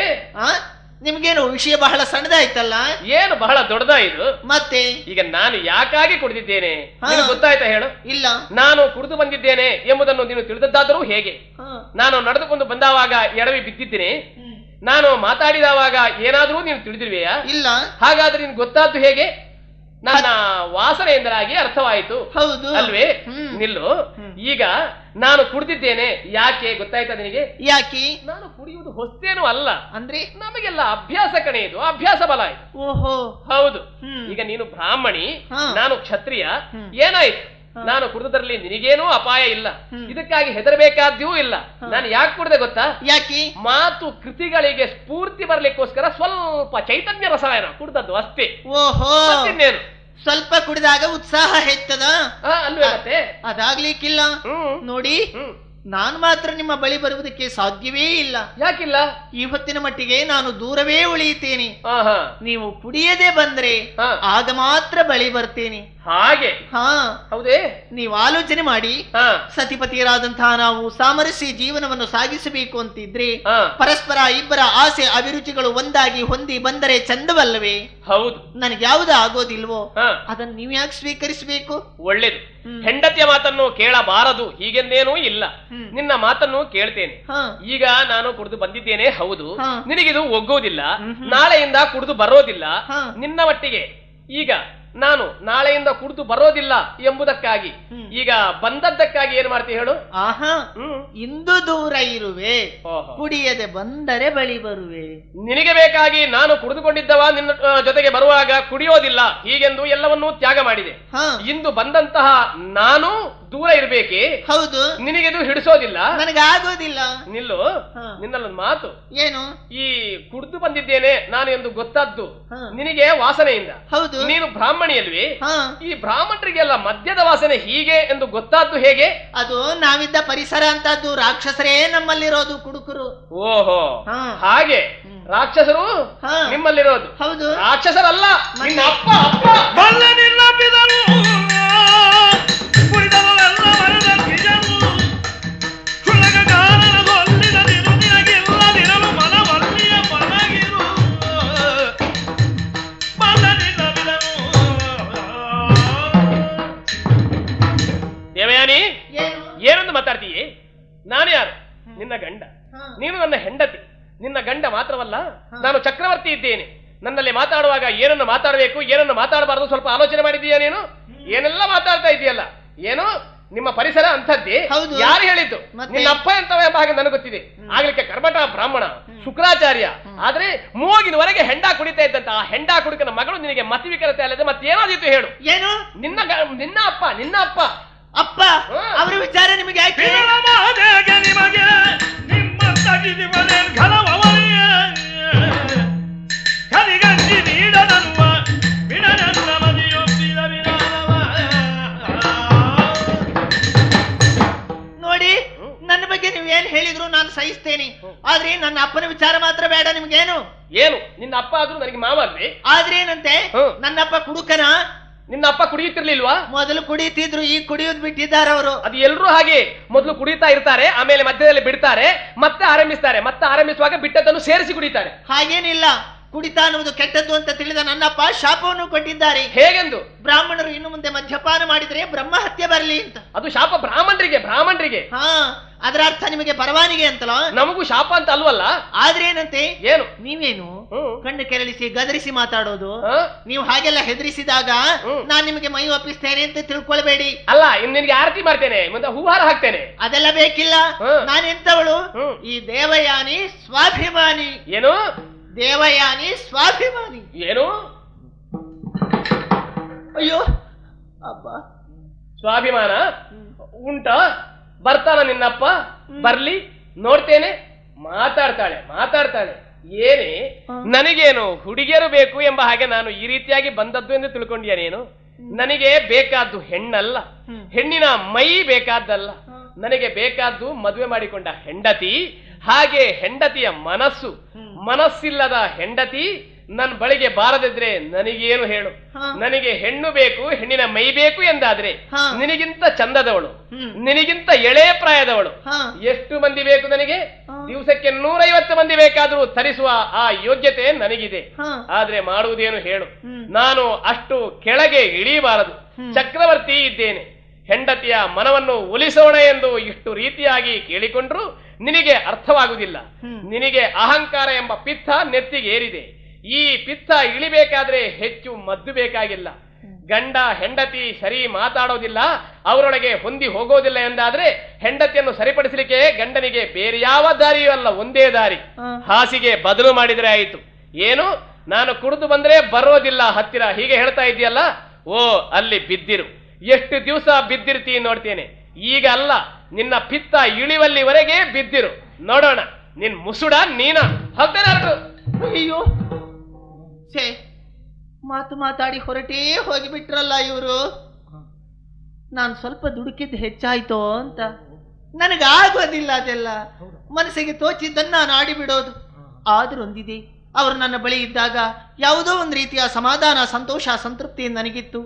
ನಿಮ್ಗೇನು ವಿಷಯ ಬಹಳ ಸಣ್ಣದಾಯ್ತಲ್ಲ? ಏನು ಬಹಳ ದೊಡ್ಡದಾಯ್ತು? ಮತ್ತೆ ಈಗ ನಾನು ಯಾಕಾಗಿ ಕುಡಿದಿದ್ದೇನೆ ಗೊತ್ತಾಯ್ತಾ ಹೇಳು? ಇಲ್ಲ. ನಾನು ಕುಡಿದು ಬಂದಿದ್ದೇನೆ ಎಂಬುದನ್ನು ನೀನು ತಿಳಿದದ್ದಾದರೂ ಹೇಗೆ? ನಾನು ನಡೆದುಕೊಂಡು ಬಂದವಾಗ ಎಡವಿ ಬಿದ್ದಿದ್ದೇನೆ. ನಾನು ಮಾತಾಡಿದವಾಗ ಏನಾದರೂ ನೀನು ತಿಳಿದಿರುವೆಯಾ? ಇಲ್ಲ. ಹಾಗಾದ್ರೆ ನಿನ್ ಗೊತ್ತಾದ್ದು ಹೇಗೆ? ನನ್ನ ವಾಸನೆ ಎಂದರಾಗಿ ಅರ್ಥವಾಯಿತು. ಹೌದು ಅಲ್ವೇ? ನಿಲ್ಲು. ಈಗ ನಾನು ಕುಡಿದಿದ್ದೇನೆ ಯಾಕೆ ಗೊತ್ತಾಯ್ತಾ ನಿನಗೆ? ಯಾಕೆ? ನಾನು ಕುಡಿಯುವುದು ಹೊಸ್ತೇನೂ ಅಲ್ಲ. ಅಂದ್ರೆ ನಮಗೆಲ್ಲ ಅಭ್ಯಾಸ ಕಣೆ, ಇದು ಅಭ್ಯಾಸ ಬಲ ಇದು. ಓಹೋ, ಹೌದು. ಈಗ ನೀನು ಬ್ರಾಹ್ಮಣಿ, ನಾನು ಕ್ಷತ್ರಿಯ. ಏನಾಯ್ತು? ನಾನು ಕುಡಿದ್ರಲ್ಲಿ ನಿನಗೇನೂ ಅಪಾಯ ಇಲ್ಲ, ಇದಕ್ಕಾಗಿ ಹೆದರಬೇಕಾದ್ಯೂ ಇಲ್ಲ. ನಾನು ಯಾಕೆ ಕುಡ್ದೆ ಗೊತ್ತಾ? ಯಾಕೆ? ಮಾತು ಕೃತಿಗಳಿಗೆ ಸ್ಫೂರ್ತಿ ಬರ್ಲಿಕ್ಕೋಸ್ಕರ ಸ್ವಲ್ಪ ಚೈತನ್ಯ ರಸಾಯನ ಕುಡ್ದದ್ದು ಅಷ್ಟೇ. ಓಹೋ, ಇನ್ನೇನು? ಸ್ವಲ್ಪ ಕುಡಿದಾಗ ಉತ್ಸಾಹ ಹೆಚ್ಚದ ಅಲ್ವೇ? ಮತ್ತೆ ಅದಾಗ್ಲಿಕ್ಕಿಲ್ಲ ನೋಡಿ. ನಾನು ಮಾತ್ರ ನಿಮ್ಮ ಬಳಿ ಬರುವುದಕ್ಕೆ ಸಾಧ್ಯವೇ ಇಲ್ಲ. ಯಾಕಿಲ್ಲ? ಈ ಹೊತ್ತಿನ ಮಟ್ಟಿಗೆ ನಾನು ದೂರವೇ ಉಳಿಯುತ್ತೇನೆ. ನೀವು ಕುಡಿಯದೆ ಬಂದ್ರೆ ಆಗ ಮಾತ್ರ ಬಳಿ ಬರ್ತೇನೆ. ಹಾಗೆ? ಹೌದೇ? ನೀವು ಆಲೋಚನೆ ಮಾಡಿ, ಸತಿಪತಿಯರಾದಂತಹ ನಾವು ಸಾಮರಸ್ಯ ಜೀವನವನ್ನು ಸಾಗಿಸಬೇಕು ಅಂತಿದ್ರೆ ಪರಸ್ಪರ ಇಬ್ಬರ ಆಸೆ ಅಭಿರುಚಿಗಳು ಒಂದಾಗಿ ಹೊಂದಿ ಬಂದರೆ ಚಂದವಲ್ಲವೇ? ಹೌದು. ನನಗೆ ಯಾವುದು ಆಗೋದಿಲ್ವೋ ಅದನ್ನು ನೀವು ಯಾಕೆ ಸ್ವೀಕರಿಸಬೇಕು? ಒಳ್ಳೇದು. ಹೆಂಡತಿಯ ಮಾತನ್ನು ಕೇಳಬಾರದು ಹೀಗೆಂದೇನೂ ಇಲ್ಲ. ನಿನ್ನ ಮಾತನ್ನು ಕೇಳ್ತೇನೆ. ಈಗ ನಾನು ಕುಡಿದು ಬಂದಿದ್ದೇನೆ, ಹೌದು. ನಿನಗಿದು ಒಗ್ಗುವುದಿಲ್ಲ, ನಾಳೆಯಿಂದ ಕುಡಿದು ಬರೋದಿಲ್ಲ. ನಿನ್ನ ಮಟ್ಟಿಗೆ ಈಗ ನಾನು ನಾಳೆಯಿಂದ ಕುಡಿದು ಬರೋದಿಲ್ಲ ಎಂಬುದಕ್ಕಾಗಿ ಈಗ ಬಂದದ್ದಕ್ಕಾಗಿ ಏನ್ ಮಾಡ್ತೀವಿ ಹೇಳು? ಇಂದು ದೂರ ಇರುವೆ, ಕುಡಿಯದೆ ಬಂದರೆ ಬಳಿ ಬರುವೆ. ನಿನಗೆ ಬೇಕಾಗಿ ನಾನು ಕುಡಿದುಕೊಂಡಿದ್ದವ ನಿನ್ನ ಜೊತೆಗೆ ಬರುವಾಗ ಕುಡಿಯೋದಿಲ್ಲ ಹೀಗೆಂದು ಎಲ್ಲವನ್ನೂ ತ್ಯಾಗ ಮಾಡಿದೆ. ಇಂದು ಬಂದಂತಹ ನಾನು ದೂರ ಇರ್ಬೇಕೆ? ಹೌದು. ನಿನಗಿದು ಹಿಡಿಸೋದಿಲ್ಲ, ನನಗೆ ಆಗೋದಿಲ್ಲ. ನಿಲ್ಲು. ನಿನ್ನಲ್ಲೊಂದು ಮಾತು. ಏನು? ಈ ಕುಡಿದು ಬಂದಿದ್ದೇನೆ ನಾನು ಎಂದು ಗೊತ್ತಾದ್ದು ನಿನಗೆ ವಾಸನೆಯಿಂದ. ಹೌದು. ನೀನು ಬ್ರಾಹ್ಮಣಿಯಲ್ವಿ? ಈ ಬ್ರಾಹ್ಮಣರಿಗೆಲ್ಲ ಮದ್ಯದ ವಾಸನೆ ಹೀಗೆ ಎಂದು ಗೊತ್ತಾದ್ದು ಹೇಗೆ? ಅದು ನಾವಿದ್ದ ಪರಿಸರ ಅಂತದ್ದು. ರಾಕ್ಷಸರೇ ನಮ್ಮಲ್ಲಿರೋದು ಕುಡುಕರು. ಓಹೋ, ಹಾಗೆ ರಾಕ್ಷಸರು ನಿಮ್ಮಲ್ಲಿರೋದು? ಹೌದು. ರಾಕ್ಷಸರಲ್ಲ, ನಿನ್ನ ಅಪ್ಪ. ಬಲ್ಲ ನಿನ್ನಪ್ಪಿದನು ಕುಡಿದವರೆಲ್ಲ ಮರದ ಗಿಜನು ಚುಳಗ ಕಾರಣ ಕೊಲ್ಲಿದ ನಿರು ನಿನಗಿಲ್ಲದಿರಲು ಮನವಲ್ಲಿಯ ಮನ ನಾನು ಚಕ್ರವರ್ತಿ ಇದ್ದೇನೆ. ನನ್ನಲ್ಲಿ ಮಾತಾಡುವಾಗ ಏನನ್ನು ಮಾತಾಡಬೇಕು, ಏನನ್ನು ಮಾತಾಡಬಾರದು ಸ್ವಲ್ಪ ಆಲೋಚನೆ ಮಾಡಿದ್ದೀಯಾ ನೀನು? ಏನೆಲ್ಲ ಮಾತಾಡ್ತಾ ಇದೆಯಲ್ಲ, ಏನು ನಿಮ್ಮ ಪರಿಸರ ಅಂಥದ್ದೇ? ಯಾರು ಹೇಳಿದ್ದು? ನಿನ್ನ ಅಪ್ಪ ಎಂತವ ಎಂಬ ಹಾಗೆ ನನಗೆ ಗೊತ್ತಿದೆ. ಆಗ್ಲಿಕ್ಕೆ ಕರ್ಮಠ ಬ್ರಾಹ್ಮಣ ಶುಕ್ರಾಚಾರ್ಯ. ಆದ್ರೆ ಮೂಗಿನವರೆಗೆ ಹೆಂಡ ಕುಡಿತಾ ಇದ್ದಂತ ಆ ಹೆಂಡ ಕುಡುಕನ ಮಗಳು ನಿನಗೆ ಮತಿವಿಕರತೆ ಅಲ್ಲದೆ ಮತ್ತೇನಾದಿತ್ತು ಹೇಳು? ಏನು ನಿನ್ನ ಅಪ್ಪ ಅಪ್ಪ ಅವರ ವಿಚಾರ ನಿಮಗೆ ಯಾಕೆ? ನಿಮಗೆ ನಿಮ್ಮ ತಗಿದಿ ಮನೆ ಘನವವರಿಯೇ ಕಲಿಗಂಜಿ ನೀಡನನ್ನುವ ಬಿಡನನ್ನ ಮದಿಯೊಪ್ಪಿದ ವಿಧಾನವ. ನೋಡಿ, ನನ್ನ ಬಗ್ಗೆ ನೀವೇನ್ ಹೇಳಿದ್ರು ನಾನು ಸಹಿಸ್ತೇನೆ. ಆದ್ರೆ ನನ್ನ ಅಪ್ಪನ ವಿಚಾರ ಮಾತ್ರ ಬೇಡ. ನಿಮ್ಗೇನು? ಏನು ನಿನ್ನ ಅಪ್ಪ ಆದ್ರೂ ನನಗೆ ಮಾವ ಅಲ್ವೇ? ಆದ್ರೆ ಏನಂತೆ, ನನ್ನಪ್ಪ ಕುಡುಕನ? ನಿನ್ನ ಅಪ್ಪ ಕುಡಿಯುತ್ತಿರ್ಲಿಲ್ವಾ? ಮೊದಲು ಕುಡಿಯುತ್ತಿದ್ರು, ಈಗ ಕುಡಿಯೋದು ಬಿಟ್ಟಿದ್ದಾರೆ ಅವರು. ಅದು ಎಲ್ರೂ ಹಾಗೆ, ಮೊದಲು ಕುಡಿತಾ ಇರ್ತಾರೆ, ಆಮೇಲೆ ಮಧ್ಯದಲ್ಲಿ ಬಿಡ್ತಾರೆ, ಮತ್ತೆ ಆರಂಭಿಸ್ತಾರೆ, ಮತ್ತೆ ಆರಂಭಿಸುವಾಗ ಬಿಟ್ಟದ್ದನ್ನು ಸೇರಿಸಿ ಕುಡಿತಾರೆ. ಹಾಗೇನಿಲ್ಲ, ಕುಡಿತ ಅನ್ನುವುದು ಕೆಟ್ಟದ್ದು ಅಂತ ತಿಳಿದ ನನ್ನಪ್ಪ ಶಾಪವನ್ನು ಕೊಟ್ಟಿದ್ದಾರೆ. ಹೇಗೆಂದು? ಬ್ರಾಹ್ಮಣರು ಇನ್ನು ಮುಂದೆ ಮದ್ಯಪಾನ ಮಾಡಿದರೆ ಬ್ರಹ್ಮ ಹತ್ಯೆ ಬರಲಿ ಅಂತ. ಅದು ಶಾಪ ಬ್ರಾಹ್ಮಣರಿಗೆ. ಹಾ, ಅದರ ಅರ್ಥ ನಿಮಗೆ ಪರವಾನಿಗೆ ಅಂತಲೋ? ನಮಗೂ ಶಾಪ ಅಂತ ಅಲ್ವಲ್ಲ. ಆದ್ರೆ ಏನಂತೆ, ಏನು ನೀವೇನು ಕಣ್ಣು ಕೆರಳಿಸಿ ಗದರಿಸಿ ಮಾತಾಡೋದು? ನೀವು ಹಾಗೆಲ್ಲ ಹೆದರಿಸಿದಾಗ ನಾನ್ ನಿಮಗೆ ಮೈ ಒಪ್ಪಿಸ್ತೇನೆ ಅಂತ ತಿಳ್ಕೊಳ್ಬೇಡಿ. ಅಲ್ಲ, ಇನ್ನು ನಿನ್ಗೆ ಆರತಿ ಮಾಡ್ತೇನೆ, ಮುಂದೆ ಹೂವಾರ ಹಾಕ್ತೇನೆ. ಅದೆಲ್ಲ ಬೇಕಿಲ್ಲ. ನಾನೆಂತವಳು? ಈ ದೇವಯಾನಿ ಸ್ವಾಭಿಮಾನಿ. ಏನು ದೇವಯಾನಿ ಸ್ವಾಭಿಮಾನಿ? ಏನು? ಅಯ್ಯೋ ಅಬ್ಬ, ಸ್ವಾಭಿಮಾನ ಉಂಟ? ಬರ್ತಾನ ನಿನ್ನಪ್ಪ? ಬರ್ಲಿ, ನೋಡ್ತೇನೆ. ಮಾತಾಡ್ತಾಳೆ. ಏನೇ ನನಗೇನು ಹುಡುಗಿಯರು ಬೇಕು ಎಂಬ ಹಾಗೆ ನಾನು ಈ ರೀತಿಯಾಗಿ ಬಂದದ್ದು ಎಂದು ತಿಳ್ಕೊಂಡ್ಯಾ ನೀನು? ನನಗೆ ಬೇಕಾದ್ದು ಹೆಣ್ಣಲ್ಲ, ಹೆಣ್ಣಿನ ಮೈ ಬೇಕಾದ್ದಲ್ಲ. ನನಗೆ ಬೇಕಾದ್ದು ಮದುವೆ ಮಾಡಿಕೊಂಡ ಹೆಂಡತಿ. ಹಾಗೆ ಹೆಂಡತಿಯ ಮನಸ್ಸಿಲ್ಲದ ಹೆಂಡತಿ ನನ್ನ ಬಳಿಗೆ ಬಾರದಿದ್ರೆ ನನಗೇನು ಹೇಳು? ನನಗೆ ಹೆಣ್ಣು ಬೇಕು, ಹೆಣ್ಣಿನ ಮೈ ಬೇಕು ಎಂದಾದ್ರೆ ನಿನಗಿಂತ ಚಂದದವಳು, ನಿನಗಿಂತ ಎಳೆ ಪ್ರಾಯದವಳು ಎಷ್ಟು ಮಂದಿ ಬೇಕು ನನಗೆ? ದಿವಸಕ್ಕೆ 150 ಮಂದಿ ಬೇಕಾದ್ರೂ ತರಿಸುವ ಆ ಯೋಗ್ಯತೆ ನನಗಿದೆ. ಆದ್ರೆ ಮಾಡುವುದೇನು ಹೇಳು? ನಾನು ಅಷ್ಟು ಕೆಳಗೆ ಇಳಿಯಬಾರದು. ಚಕ್ರವರ್ತಿ ಇದ್ದೇನೆ. ಹೆಂಡತಿಯ ಮನವನ್ನು ಒಲಿಸೋಣ ಎಂದು ಇಷ್ಟು ರೀತಿಯಾಗಿ ಕೇಳಿಕೊಂಡ್ರು ನಿನಗೆ ಅರ್ಥವಾಗುವುದಿಲ್ಲ. ನಿನಗೆ ಅಹಂಕಾರ ಎಂಬ ಪಿತ್ತ ನೆತ್ತಿಗೆ ಏರಿದೆ. ಈ ಪಿತ್ತ ಇಳಿಬೇಕಾದ್ರೆ ಹೆಚ್ಚು ಮದ್ದು ಬೇಕಾಗಿಲ್ಲ. ಗಂಡ ಹೆಂಡತಿ ಸರಿ ಮಾತಾಡೋದಿಲ್ಲ, ಅವರೊಳಗೆ ಹೊಂದಿ ಹೋಗೋದಿಲ್ಲ ಎಂದಾದ್ರೆ ಹೆಂಡತಿಯನ್ನು ಸರಿಪಡಿಸಲಿಕ್ಕೆ ಗಂಡನಿಗೆ ಬೇರೆ ಯಾವ ದಾರಿಯೂ ಅಲ್ಲ, ಒಂದೇ ದಾರಿ. ಹಾಸಿಗೆ ಬದಲು ಮಾಡಿದ್ರೆ ಆಯಿತು. ಏನು ನಾನು ಕುಡಿದು ಬಂದ್ರೆ ಬರೋದಿಲ್ಲ ಹತ್ತಿರ ಹೀಗೆ ಹೇಳ್ತಾ ಇದೆಯಲ್ಲ? ಓ, ಅಲ್ಲಿ ಬಿದ್ದಿರು. ಎಷ್ಟು ದಿವಸ ಬಿದ್ದಿರ್ತೀ ನೋಡ್ತೇನೆ. ಈಗ ಅಲ್ಲ, ನಿನ್ನ ಪಿತ್ತ ಇಳಿವಲ್ಲಿವರೆಗೆ ಬಿದ್ದಿರು, ನೋಡೋಣ ನಿನ್ ಮುಸುಡ ನೀನ. ಅಯ್ಯೋ ಛೇ, ಮಾತಾಡಿ ಹೊರಟೇ ಹೋಗಿಬಿಟ್ರಲ್ಲ ಇವರು. ನಾನು ಸ್ವಲ್ಪ ದುಡುಕಿದ್ದು ಹೆಚ್ಚಾಯ್ತೋ ಅಂತ. ನನಗಾಗೋದಿಲ್ಲ ಅದೆಲ್ಲ. ಮನಸ್ಸಿಗೆ ತೋಚಿದ್ದನ್ನು ನಾನು ಆಡಿಬಿಡೋದು. ಆದ್ರೂ ಒಂದಿದೆ, ಅವರು ನನ್ನ ಬಳಿ ಇದ್ದಾಗ ಯಾವುದೋ ಒಂದು ರೀತಿಯ ಸಮಾಧಾನ, ಸಂತೋಷ, ಸಂತೃಪ್ತಿ ನನಗಿತ್ತು.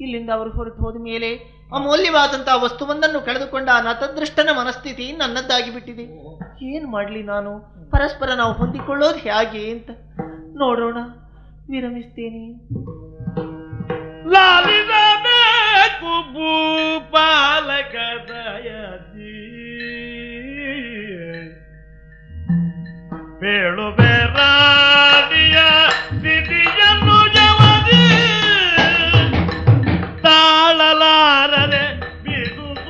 ಇಲ್ಲಿಂದ ಅವರು ಹೊರಟು ಹೋದ ಮೇಲೆ ಅಮೂಲ್ಯವಾದಂತಹ ವಸ್ತುವೊಂದನ್ನು ಕಳೆದುಕೊಂಡ ನತದೃಷ್ಟನ ಮನಸ್ಥಿತಿ ನನ್ನದ್ದಾಗಿ ಬಿಟ್ಟಿದೆ. ಏನ್ ಮಾಡ್ಲಿ ನಾನು? ಪರಸ್ಪರ ನಾವು ಹೊಂದಿಕೊಳ್ಳೋದು ಹೇಗೆ ಅಂತ ನೋಡೋಣ. ವಿರಮಿಸ್ತೇನೆ. ಲಾಲಿಸಬೇಕು ಭೂಪಾಲಕ ದಯದಿ ಬೇಳುವೆ ರಾಣಿಯ ಸ್ಥಿತಿಯನ್ನು ಜವದಿ ತಾಳಲಾರದೆ ಬಿದುಸುಯುತ್ತಲಿಗಳು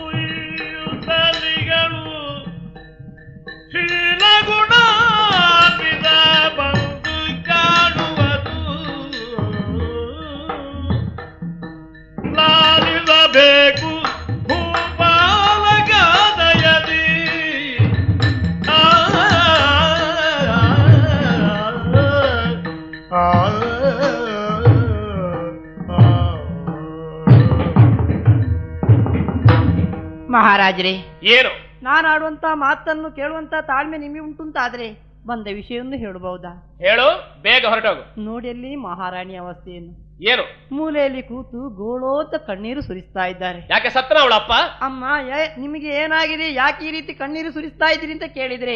ಶೀಲಗುಣಾನ್ವಿತ ಬಂದು ಕಾಣುವುದು. ಲಾಲಿಸಬೇಕು ಭೂಪಾಲಕ ದಯದಿ ಮಹಾರಾಜರೇ, ಏನು? ನಾನು ಆಡುವಂತ ಮಾತನ್ನು ಕೇಳುವಂತ ತಾಳ್ಮೆ ನಿಮಗೆ ಉಂಟುಂತಾದ್ರೆ ಬಂದ ವಿಷಯವನ್ನು ಹೇಳಬಹುದಾ? ಹೇಳು, ಬೇಗ ಹೊರಟೋಗು. ನೋಡಿ ಅಲ್ಲಿ ಮಹಾರಾಣಿ ಅವಸ್ಥೆಯನ್ನು. ಏನು? ಮೂಲೆಯಲ್ಲಿ ಕೂತು ಗೋಳೋತ ಕಣ್ಣೀರು ಸುರಿಸ್ತಾ ಇದ್ದಾರೆ. ಯಾಕೆ ಸತ್ತನ ಅವಳಪ್ಪ? ಅಮ್ಮ, ನಿಮಗೆ ಏನಾಗಿದೆ, ಯಾಕೆ ಈ ರೀತಿ ಕಣ್ಣೀರು ಸುರಿಸ್ತಾ ಇದ್ದೀರಿ ಅಂತ ಕೇಳಿದ್ರೆ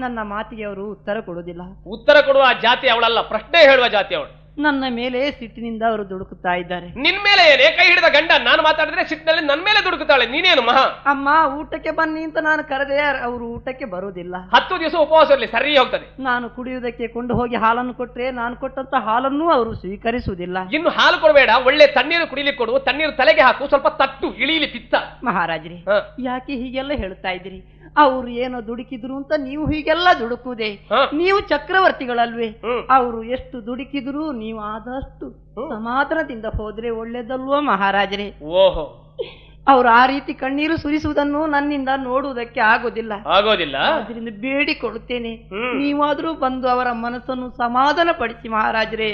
ನನ್ನ ಮಾತಿಗೆ ಅವರು ಉತ್ತರ ಕೊಡುವುದಿಲ್ಲ. ಉತ್ತರ ಕೊಡುವ ಜಾತಿ ಅವಳಲ್ಲ, ಪ್ರಶ್ನೆ ಹೇಳುವ ಜಾತಿ ಅವಳು. ನನ್ನ ಮೇಲೆ ಸಿಟ್ಟಿನಿಂದ ಅವರು ದುಡುಕುತ್ತಾ ಇದ್ದಾರೆ. ನಿನ್ ಮೇಲೆ ಏನೇ ಕೈ ಹಿಡಿದ ಗಂಡ ನಾನು ಮಾತಾಡಿದ್ರೆ ಸಿಟ್ಟಿನಲ್ಲಿ ನನ್ ಮೇಲೆ ದುಡುಕುತ್ತಾಳೆ. ನೀನೇನು ಮಹಾ? ಅಮ್ಮ ಊಟಕ್ಕೆ ಬನ್ನಿ ಅಂತ ನಾನು ಕರೆದೆ, ಅವರು ಊಟಕ್ಕೆ ಬರುವುದಿಲ್ಲ. 10 ದಿವಸ ಉಪವಾಸ ಇರಲಿ, ಸರಿ ಹೋಗ್ತದೆ. ನಾನು ಕುಡಿಯುವುದಕ್ಕೆ ಕೊಂಡು ಹೋಗಿ ಹಾಲನ್ನು ಕೊಟ್ರೆ ನಾನು ಕೊಟ್ಟಂತ ಹಾಲನ್ನು ಅವರು ಸ್ವೀಕರಿಸುವುದಿಲ್ಲ. ಇನ್ನು ಹಾಲು ಕೊಡಬೇಡ, ಒಳ್ಳೆ ತಣ್ಣೀರು ಕುಡಿಲಿಕ್ಕೆ ಕೊಡು, ತಣ್ಣೀರು ತಲೆಗೆ ಹಾಕು, ಸ್ವಲ್ಪ ತಟ್ಟು ಇಳಿಲಿ ಪಿತ್ತ. ಮಹಾರಾಜ್ರಿ, ಯಾಕೆ ಹೀಗೆಲ್ಲ ಹೇಳ್ತಾ ಇದ್ದೀರಿ? ಅವರು ಏನೋ ದುಡುಕಿದ್ರು ಅಂತ ನೀವು ಹೀಗೆಲ್ಲ ದುಡುಕುವುದೇ? ನೀವು ಚಕ್ರವರ್ತಿಗಳಲ್ವೇ? ಅವರು ಎಷ್ಟು ದುಡುಕಿದ್ರು ನೀವು ಆದಷ್ಟು ಸಮಾಧಾನದಿಂದ ಹೋದ್ರೆ ಒಳ್ಳೇದಲ್ವೋ ಮಹಾರಾಜರೇ? ಓಹೋ, ಅವರು ಆ ರೀತಿ ಕಣ್ಣೀರು ಸುರಿಸುವುದನ್ನು ನನ್ನಿಂದ ನೋಡುವುದಕ್ಕೆ ಆಗೋದಿಲ್ಲ. ಅದರಿಂದ ಬೇಡಿಕೊಳ್ಳುತ್ತೇನೆ, ನೀವಾದ್ರೂ ಬಂದು ಅವರ ಮನಸ್ಸನ್ನು ಸಮಾಧಾನ ಪಡಿಸಿ ಮಹಾರಾಜರೇ.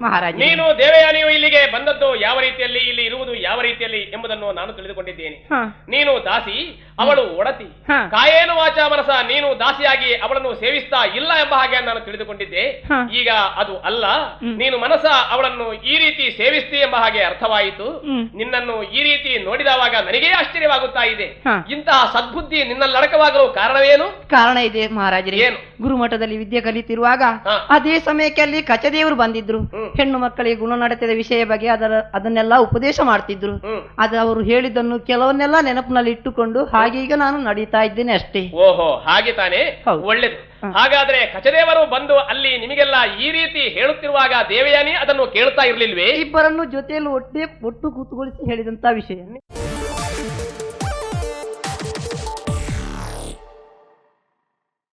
ಮಹಾರಾಜ, ನೀನು ದೇವಯಾನಿಯು ಇಲ್ಲಿಗೆ ಬಂದದ್ದು ಯಾವ ರೀತಿಯಲ್ಲಿ, ಇಲ್ಲಿ ಇರುವುದು ಯಾವ ರೀತಿಯಲ್ಲಿ ಎಂಬುದನ್ನು ನಾನು ತಿಳಿದುಕೊಂಡಿದ್ದೇನೆ. ನೀನು ದಾಸಿ, ಅವಳು ಒಡತಿ. ಕಾಯೇನು ವಾಚ ಮನಸ ನೀನು ದಾಸಿಯಾಗಿ ಅವಳನ್ನು ಸೇವಿಸ್ತಾ ಇಲ್ಲ ಎಂಬ ಹಾಗೆ ನಾನು ತಿಳಿದುಕೊಂಡಿದ್ದೆ. ಈಗ ಅದು ಅಲ್ಲ, ನೀನು ಮನಸ ಅವಳನ್ನು ಈ ರೀತಿ ಸೇವಿಸ್ತಿ ಎಂಬ ಹಾಗೆ ಅರ್ಥವಾಯಿತು. ನಿನ್ನನ್ನು ಈ ರೀತಿ ನೋಡಿದವಾಗ ನನಗೇ ಆಶ್ಚರ್ಯವಾಗುತ್ತಾ ಇದೆ. ಇಂತಹ ಸದ್ಬುದ್ಧಿ ನಿನ್ನಲ್ಲಿ ಅಡಕವಾಗಲು ಕಾರಣವೇನು? ಕಾರಣ ಇದೆ ಮಹಾರಾಜರೇ. ಏನು? ಗುರುಮಠದಲ್ಲಿ ವಿದ್ಯೆ ಕಲಿತಿರುವಾಗ ಅದೇ ಸಮಯಕ್ಕೆ ಅಲ್ಲಿ ಕಚದೇವರು ಬಂದಿದ್ರು. ಹೆಣ್ಣು ಮಕ್ಕಳಿಗೆ ಗುಣನಡತೆಯ ವಿಷಯ ಬಗ್ಗೆ ಅದನ್ನೆಲ್ಲ ಉಪದೇಶ ಮಾಡ್ತಿದ್ರು. ಅದು ಅವರು ಹೇಳಿದ್ದನ್ನು ಕೆಲವನ್ನೆಲ್ಲ ನೆನಪಿನಲ್ಲಿ ಇಟ್ಟುಕೊಂಡು ಹಾಗೆ ಈಗ ನಾನು ನಡೀತಾ ಇದ್ದೇನೆ ಅಷ್ಟೇ. ಓಹೋ, ಹಾಗೆ ತಾನೇ, ಒಳ್ಳೇದು. ಹಾಗಾದ್ರೆ ಕಚದೇವರು ಬಂದು ಅಲ್ಲಿ ನಿಮಗೆಲ್ಲ ಈ ರೀತಿ ಹೇಳುತ್ತಿರುವಾಗ ದೇವಯಾನಿ ಅದನ್ನು ಕೇಳ್ತಾ ಇರ್ಲಿಲ್ವೇ? ಇಬ್ಬರನ್ನು ಜೊತೆಯಲ್ಲಿ ಒಟ್ಟು ಕೂತುಗೊಳಿಸಿ ಹೇಳಿದಂತ ವಿಷಯ.